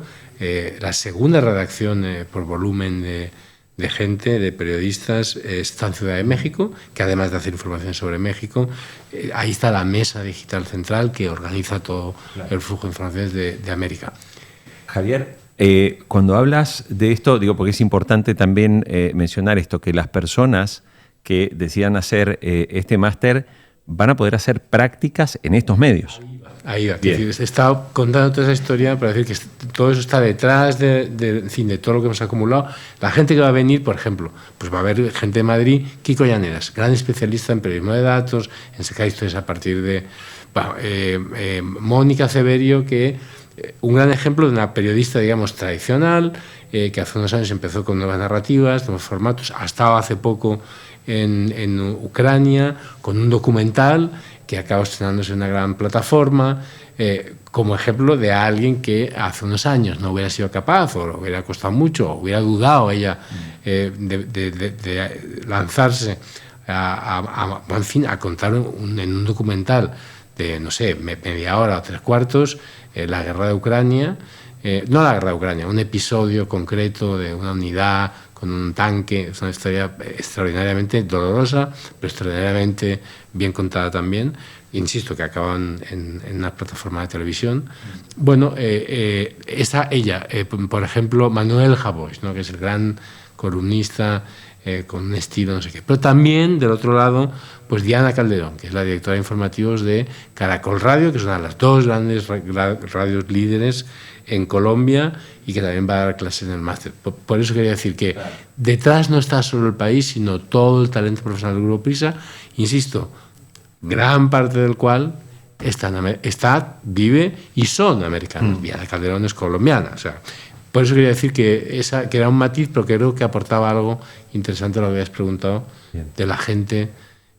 S3: la segunda redacción por volumen de gente, de periodistas, está en Ciudad de México, que además de hacer información sobre México, ahí está la Mesa Digital Central que organiza todo el flujo de informaciones de América.
S1: Javier, cuando hablas de esto, digo, porque es importante también mencionar esto, que las personas que decidan hacer este máster van a poder hacer prácticas en estos medios.
S3: Ahí va. He estado contando toda esa historia para decir que todo eso está detrás de todo lo que hemos acumulado. La gente que va a venir, por ejemplo, pues va a haber gente de Madrid, Kiko Llaneras, gran especialista en periodismo de datos, en sacar historias a partir de Mónica Ceberio, que un gran ejemplo de una periodista, digamos, tradicional, que hace unos años empezó con nuevas narrativas, nuevos formatos, ha estado hace poco en Ucrania con un documental que acaba estrenándose en una gran plataforma, como ejemplo de alguien que hace unos años no hubiera sido capaz o le hubiera costado mucho o hubiera dudado ella de lanzarse en fin, a contar en un documental de, no sé, media hora o 3/4 la guerra de Ucrania, no la guerra de Ucrania, un episodio concreto de una unidad con un tanque. Es una historia extraordinariamente dolorosa, pero extraordinariamente bien contada también. Insisto, que acaban en una plataforma de televisión. Bueno, ella, por ejemplo, Manuel Javois, ¿no? Que es el gran columnista con un estilo, no sé qué. Pero también, del otro lado, pues Diana Calderón, que es la directora de informativos de Caracol Radio, que es una de las dos grandes radios líderes en Colombia y que también va a dar clases en el máster. Por eso quería decir que detrás no está solo el país, sino todo el talento profesional del Grupo Prisa, insisto, gran parte del cual vive y son americanos. Diana Calderón es colombiana, o sea, por eso quería decir que era un matiz, pero creo que aportaba algo interesante a lo que habías preguntado. Bien. De la gente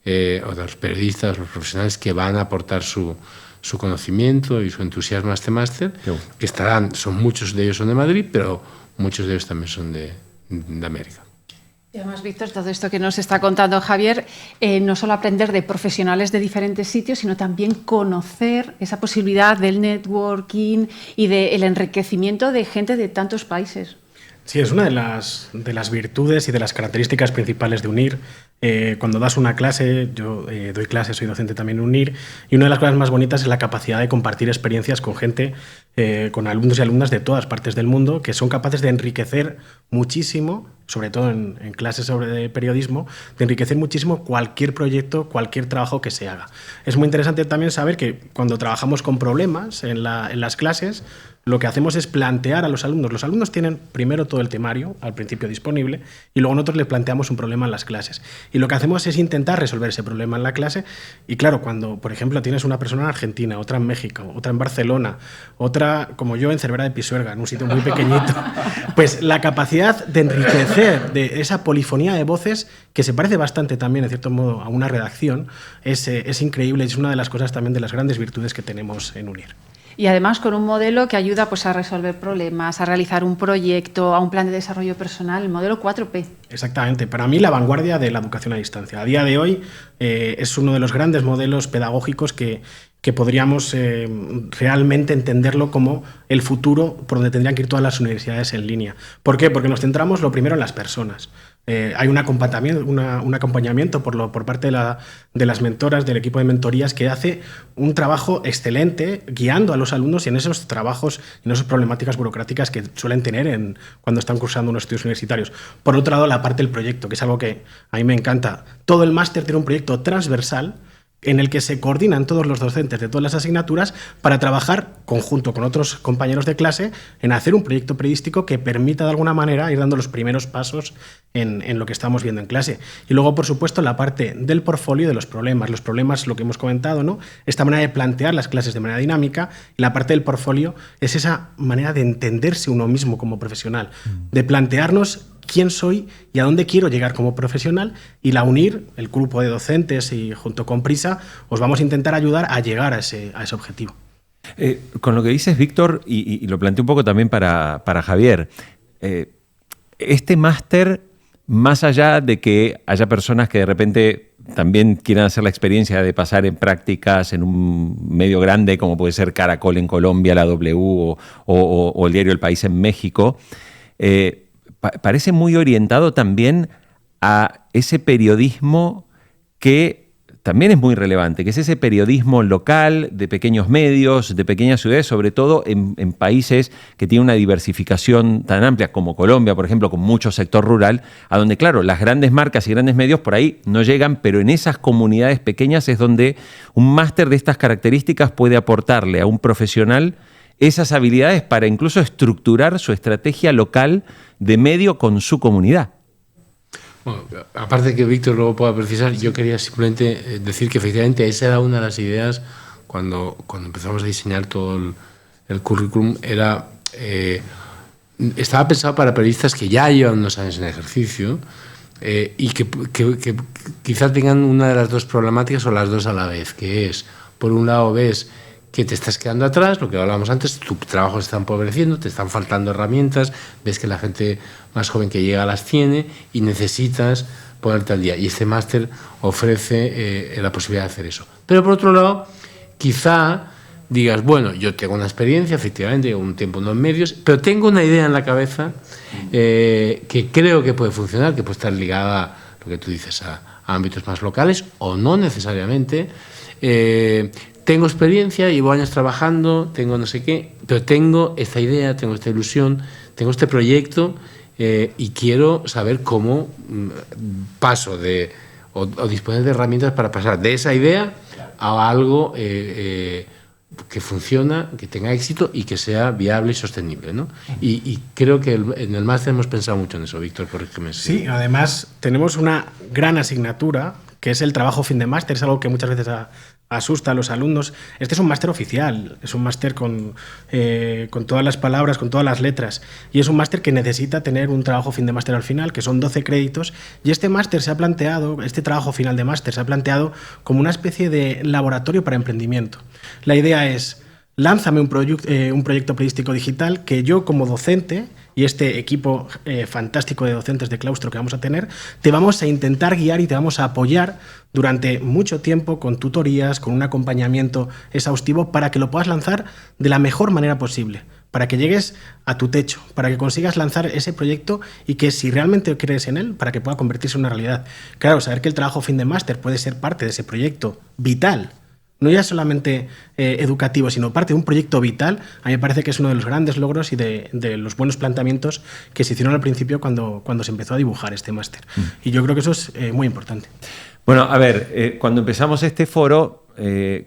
S3: o de los periodistas, los profesionales que van a aportar su conocimiento y su entusiasmo a este máster, que son muchos de ellos son de Madrid, pero muchos de ellos también son de América.
S2: Y además, Víctor, todo esto que nos está contando Javier, no solo aprender de profesionales de diferentes sitios, sino también conocer esa posibilidad del networking y del enriquecimiento de gente de tantos países.
S6: Sí, es una de las virtudes y de las características principales de UNIR. Cuando das una clase, yo doy clases, soy docente también en UNIR, y una de las cosas más bonitas es la capacidad de compartir experiencias con gente, con alumnos y alumnas de todas partes del mundo, que son capaces de enriquecer muchísimo, sobre todo en clases sobre periodismo, de enriquecer muchísimo cualquier proyecto, cualquier trabajo que se haga. Es muy interesante también saber que cuando trabajamos con problemas en las clases, lo que hacemos es plantear a los alumnos. Los alumnos tienen primero todo el temario al principio disponible y luego nosotros les planteamos un problema en las clases. Y lo que hacemos es intentar resolver ese problema en la clase. Y claro, cuando, por ejemplo, tienes una persona en Argentina, otra en México, otra en Barcelona, otra, como yo, en Cervera de Pisuerga, en un sitio muy pequeñito, pues la capacidad de enriquecer de esa polifonía de voces, que se parece bastante también, en cierto modo, a una redacción, es increíble. Es una de las cosas también de las grandes virtudes que tenemos en UNIR.
S2: Y además con un modelo que ayuda pues, a resolver problemas, a realizar un proyecto, a un plan de desarrollo personal, el modelo 4P.
S6: Exactamente. Para mí, la vanguardia de la educación a distancia. A día de hoy es uno de los grandes modelos pedagógicos que podríamos realmente entenderlo como el futuro por donde tendrían que ir todas las universidades en línea. ¿Por qué? Porque nos centramos lo primero en las personas. Hay un acompañamiento por parte de las mentoras del equipo de mentorías que hace un trabajo excelente guiando a los alumnos en esos trabajos, en esas problemáticas burocráticas que suelen tener cuando están cursando unos estudios universitarios. Por otro lado, la parte del proyecto, que es algo que a mí me encanta. Todo el máster tiene un proyecto transversal en el que se coordinan todos los docentes de todas las asignaturas para trabajar conjunto con otros compañeros de clase en hacer un proyecto periodístico que permita de alguna manera ir dando los primeros pasos en lo que estamos viendo en clase. Y luego, por supuesto, la parte del portfolio de los problemas. Los problemas, lo que hemos comentado, ¿no? Esta manera de plantear las clases de manera dinámica, y la parte del portfolio es esa manera de entenderse uno mismo como profesional, de plantearnos quién soy y a dónde quiero llegar como profesional, y la UNIR, el grupo de docentes y junto con Prisa, os vamos a intentar ayudar a llegar a ese objetivo.
S1: Con lo que dices, Víctor, y lo planteo un poco también para Javier, este máster, más allá de que haya personas que de repente también quieran hacer la experiencia de pasar en prácticas en un medio grande como puede ser Caracol en Colombia, la W o el diario El País en México, parece muy orientado también a ese periodismo que también es muy relevante, que es ese periodismo local, de pequeños medios, de pequeñas ciudades, sobre todo en países que tienen una diversificación tan amplia como Colombia, por ejemplo, con mucho sector rural, a donde, claro, las grandes marcas y grandes medios por ahí no llegan, pero en esas comunidades pequeñas es donde un máster de estas características puede aportarle a un profesional esas habilidades para incluso estructurar su estrategia local de medio con su comunidad.
S3: Bueno, aparte de que Víctor luego pueda precisar, yo quería simplemente decir que efectivamente esa era una de las ideas cuando empezamos a diseñar todo el currículum. Estaba pensado para periodistas que ya llevan unos años en ejercicio y que quizás tengan una de las dos problemáticas o las dos a la vez, que es, por un lado, ves que te estás quedando atrás, lo que hablábamos antes, tu trabajo se está empobreciendo, te están faltando herramientas, ves que la gente más joven que llega las tiene y necesitas ponerte al día. Y este máster ofrece la posibilidad de hacer eso. Pero por otro lado, quizá digas, bueno, yo tengo una experiencia, efectivamente, llevo un tiempo en los medios, pero tengo una idea en la cabeza que creo que puede funcionar, que puede estar ligada, lo que tú dices, a ámbitos más locales o no necesariamente. Tengo experiencia, llevo años trabajando, tengo no sé qué, pero tengo esta idea, tengo esta ilusión, tengo este proyecto y quiero saber cómo paso o disponer de herramientas para pasar de esa idea a algo que funciona, que tenga éxito y que sea viable y sostenible, ¿no? Y creo que en el máster hemos pensado mucho en eso, Víctor, corrígeme.
S6: Sí, además tenemos una gran asignatura que es el trabajo fin de máster, es algo que muchas veces asusta a los alumnos. Este es un máster oficial, es un máster con todas las palabras, con todas las letras, y es un máster que necesita tener un trabajo fin de máster al final, que son 12 créditos, y este máster se ha planteado, este trabajo final de máster se ha planteado como una especie de laboratorio para emprendimiento. La idea es, lánzame un proyecto periodístico digital que yo como docente y este equipo fantástico de docentes de claustro que vamos a tener, te vamos a intentar guiar y te vamos a apoyar durante mucho tiempo con tutorías, con un acompañamiento exhaustivo para que lo puedas lanzar de la mejor manera posible, para que llegues a tu techo, para que consigas lanzar ese proyecto y que si realmente crees en él, para que pueda convertirse en una realidad. Claro, saber que el trabajo fin de máster puede ser parte de ese proyecto vital, no ya solamente educativo, sino parte de un proyecto vital, a mí me parece que es uno de los grandes logros y de los buenos planteamientos que se hicieron al principio cuando se empezó a dibujar este máster. Y yo creo que eso es muy importante.
S1: Bueno, a ver, cuando empezamos este foro,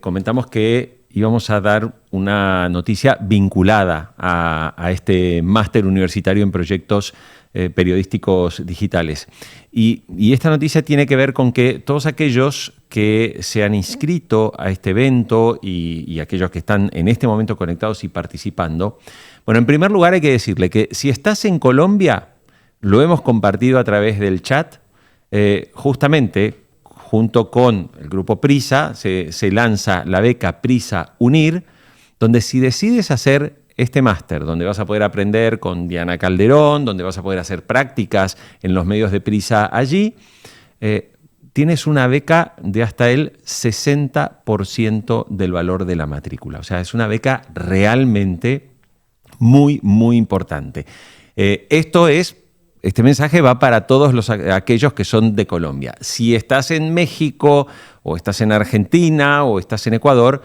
S1: comentamos que íbamos a dar una noticia vinculada a este máster universitario en proyectos periodísticos digitales. Y esta noticia tiene que ver con que todos aquellos que se han inscrito a este evento y aquellos que están en este momento conectados y participando, bueno, en primer lugar hay que decirle que si estás en Colombia, lo hemos compartido a través del chat, justamente junto con el grupo Prisa se lanza la beca Prisa Unir, donde si decides hacer este máster, donde vas a poder aprender con Diana Calderón, donde vas a poder hacer prácticas en los medios de Prisa allí, tienes una beca de hasta el 60% del valor de la matrícula. O sea, es una beca realmente muy, muy importante. Este mensaje va para todos aquellos que son de Colombia. Si estás en México, o estás en Argentina, o estás en Ecuador,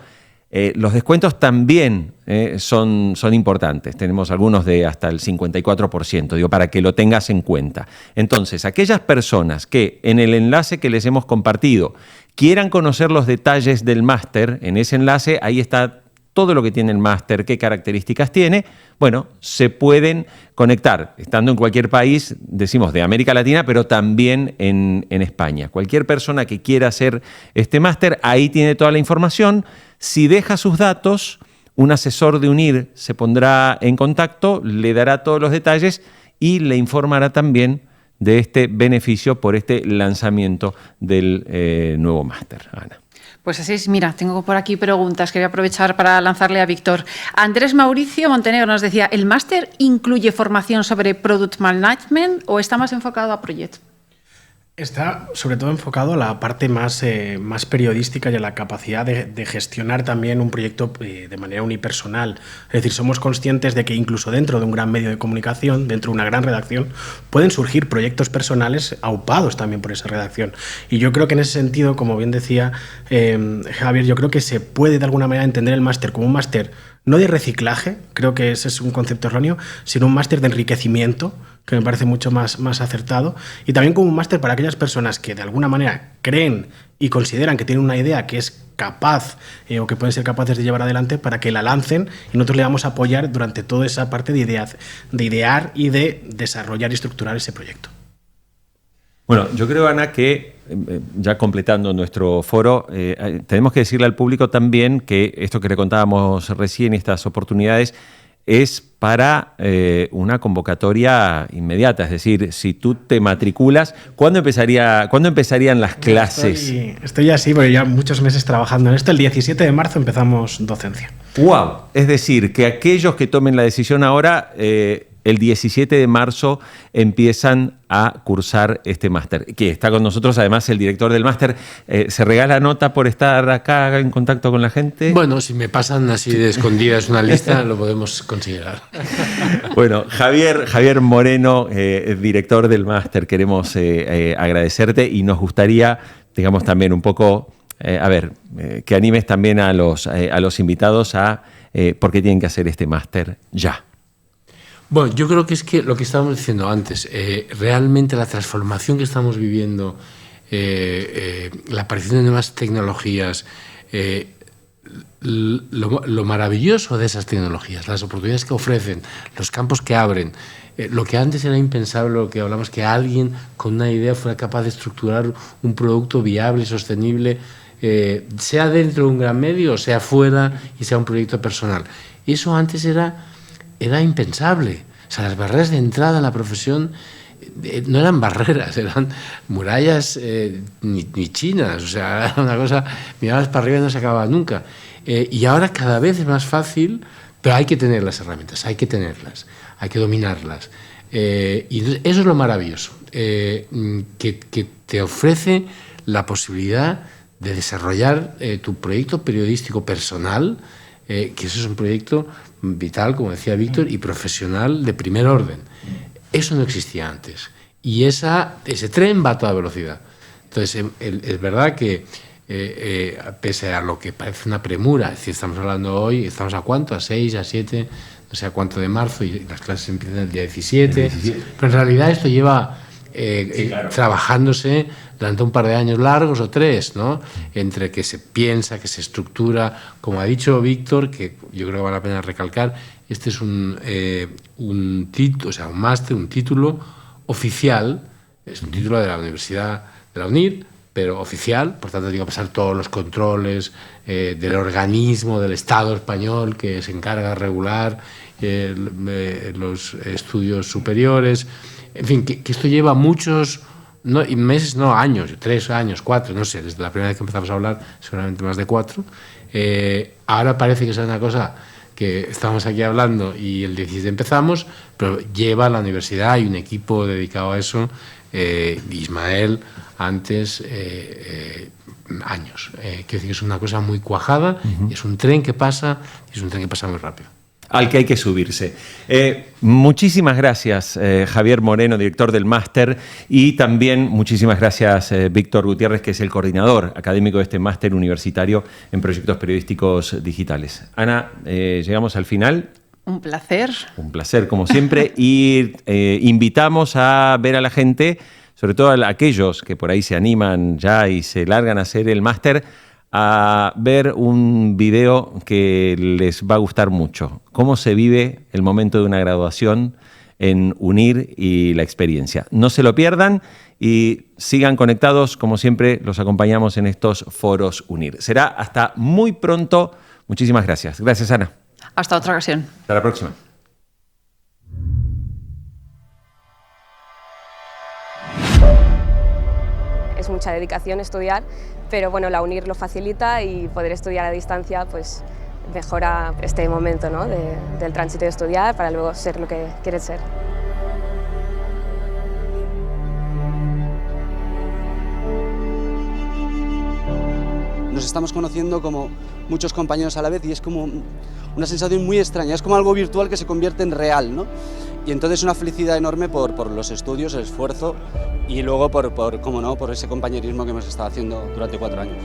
S1: los descuentos también son importantes. Tenemos algunos de hasta el 54%, digo, para que lo tengas en cuenta. Entonces, aquellas personas que en el enlace que les hemos compartido quieran conocer los detalles del máster, en ese enlace, ahí está todo lo que tiene el máster, qué características tiene. Bueno, se pueden conectar, estando en cualquier país, decimos, de América Latina, pero también en España. Cualquier persona que quiera hacer este máster, ahí tiene toda la información. Si deja sus datos, un asesor de UNIR se pondrá en contacto, le dará todos los detalles y le informará también de este beneficio por este lanzamiento del nuevo máster. Ana.
S2: Pues así es, mira, tengo por aquí preguntas que voy a aprovechar para lanzarle a Víctor. Andrés Mauricio Montenegro nos decía, ¿el máster incluye formación sobre Product Management o está más enfocado a Project?
S6: Está sobre todo enfocado a la parte más periodística y a la capacidad de gestionar también un proyecto de manera unipersonal. Es decir, somos conscientes de que incluso dentro de un gran medio de comunicación, dentro de una gran redacción, pueden surgir proyectos personales aupados también por esa redacción. Y yo creo que en ese sentido, como bien decía Javier, yo creo que se puede de alguna manera entender el máster como un máster no de reciclaje, creo que ese es un concepto erróneo, sino un máster de enriquecimiento, que me parece mucho más acertado, y también como un máster para aquellas personas que de alguna manera creen y consideran que tienen una idea que es capaz o que pueden ser capaces de llevar adelante, para que la lancen y nosotros le vamos a apoyar durante toda esa parte de idear y de desarrollar y estructurar ese proyecto.
S1: Bueno, yo creo, Ana, que ya completando nuestro foro, tenemos que decirle al público también que esto que le contábamos recién, estas oportunidades, es para una convocatoria inmediata. Es decir, si tú te matriculas, ¿cuándo empezarían las clases?
S6: Estoy así, porque ya muchos meses trabajando en esto. El 17 de marzo empezamos docencia.
S1: ¡Wow! Es decir, que aquellos que tomen la decisión ahora, el 17 de marzo empiezan a cursar este máster. Que está con nosotros además el director del máster. ¿Se regala nota por estar acá en contacto con la gente?
S3: Bueno, si me pasan así de escondidas una lista, lo podemos considerar.
S1: Bueno, Javier Moreno, director del máster, queremos agradecerte y nos gustaría, digamos, también un poco, que animes también a los invitados a por qué tienen que hacer este máster ya.
S3: Bueno, yo creo que es que lo que estábamos diciendo antes, realmente la transformación que estamos viviendo, la aparición de nuevas tecnologías, lo maravilloso de esas tecnologías, las oportunidades que ofrecen, los campos que abren, lo que antes era impensable, lo que hablamos, que alguien con una idea fuera capaz de estructurar un producto viable y sostenible, sea dentro de un gran medio o sea fuera y sea un proyecto personal. Eso antes era impensable. O sea, las barreras de entrada a la profesión no eran barreras, eran murallas ni chinas. O sea, era una cosa, mirabas para arriba y no se acababa nunca. Y ahora cada vez es más fácil, pero hay que tener las herramientas, hay que tenerlas, hay que dominarlas. Y eso es lo maravilloso, que te ofrece la posibilidad de desarrollar tu proyecto periodístico personal, que eso es un proyecto vital, como decía Víctor, y profesional de primer orden. Eso no existía antes. Y ese tren va a toda velocidad. Entonces, es verdad que pese a lo que parece una premura, es decir, estamos hablando hoy, ¿estamos a cuánto? A 6, a 7, no sé a cuánto de marzo, y las clases empiezan el día 17. Pero en realidad esto lleva claro, trabajándose durante un par de años largos o 3, ¿no? Entre que se piensa, que se estructura, como ha dicho Víctor, que yo creo que vale la pena recalcar, este es un título, o sea, un máster, un título oficial, es un título de la Universidad de la UNIR, pero oficial, por tanto tiene que pasar todos los controles del organismo del Estado español que se encarga de regular los estudios superiores. En fin, que esto lleva muchos meses, no años, 3 años, 4, no sé, desde la primera vez que empezamos a hablar, seguramente más de 4. Ahora parece que es una cosa que estamos aquí hablando y el 17 empezamos, pero lleva a la universidad, hay un equipo dedicado a eso, Ismael, antes, años. Quiero decir que es una cosa muy cuajada, es un tren que pasa, y es un tren que pasa muy rápido.
S1: Al que hay que subirse. Muchísimas gracias, Javier Moreno, director del máster, y también muchísimas gracias, Víctor Gutiérrez, que es el coordinador académico de este máster universitario en proyectos periodísticos digitales. Ana, llegamos al final.
S2: Un placer.
S1: Un placer, como siempre, y invitamos a ver a la gente sobre todo a aquellos que por ahí se animan ya y se largan a hacer el máster, a ver un video que les va a gustar mucho. Cómo se vive el momento de una graduación en UNIR y la experiencia. No se lo pierdan y sigan conectados, como siempre los acompañamos en estos foros UNIR. Será hasta muy pronto. Muchísimas gracias. Gracias, Ana.
S2: Hasta otra ocasión.
S1: Hasta la próxima.
S7: Es mucha dedicación estudiar, pero bueno, la UNIR lo facilita y poder estudiar a distancia pues mejora este momento, ¿no? del tránsito de estudiar para luego ser lo que quieres ser.
S8: Nos estamos conociendo como muchos compañeros a la vez y es como una sensación muy extraña, es como algo virtual que se convierte en real, ¿no? Y entonces una felicidad enorme por los estudios, el esfuerzo y luego cómo no, por ese compañerismo que hemos estado haciendo durante 4 años.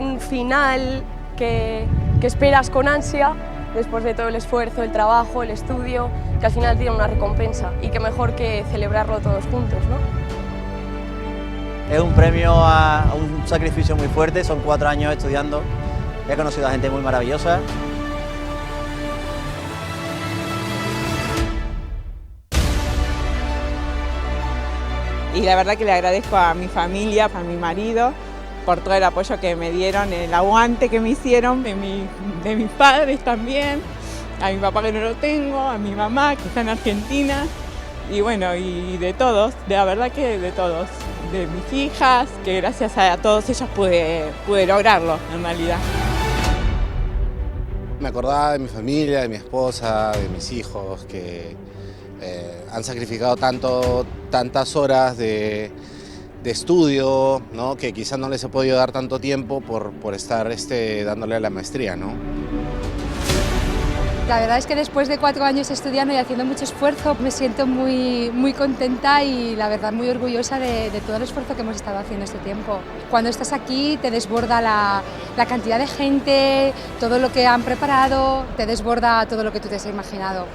S7: Un final que esperas con ansia después de todo el esfuerzo, el trabajo, el estudio, que al final tiene una recompensa y que mejor que celebrarlo todos juntos, ¿no?
S9: Es un premio a un sacrificio muy fuerte, son 4 años estudiando, he conocido a gente muy maravillosa.
S10: Y la verdad que le agradezco a mi familia, a mi marido, por todo el apoyo que me dieron, el aguante que me hicieron, de mis padres también, a mi papá que no lo tengo, a mi mamá que está en Argentina, y bueno, y de todos, de la verdad que de todos, de mis hijas, que gracias a todos ellos pude lograrlo en realidad.
S11: Me acordaba de mi familia, de mi esposa, de mis hijos, que han sacrificado tantas horas de estudio, ¿no? Que quizás no les he podido dar tanto tiempo por estar dándole a la maestría, ¿no?
S12: La verdad es que después de 4 años estudiando y haciendo mucho esfuerzo, me siento muy contenta y la verdad muy orgullosa de todo el esfuerzo que hemos estado haciendo este tiempo. Cuando estás aquí te desborda la cantidad de gente, todo lo que han preparado, te desborda todo lo que tú te has imaginado.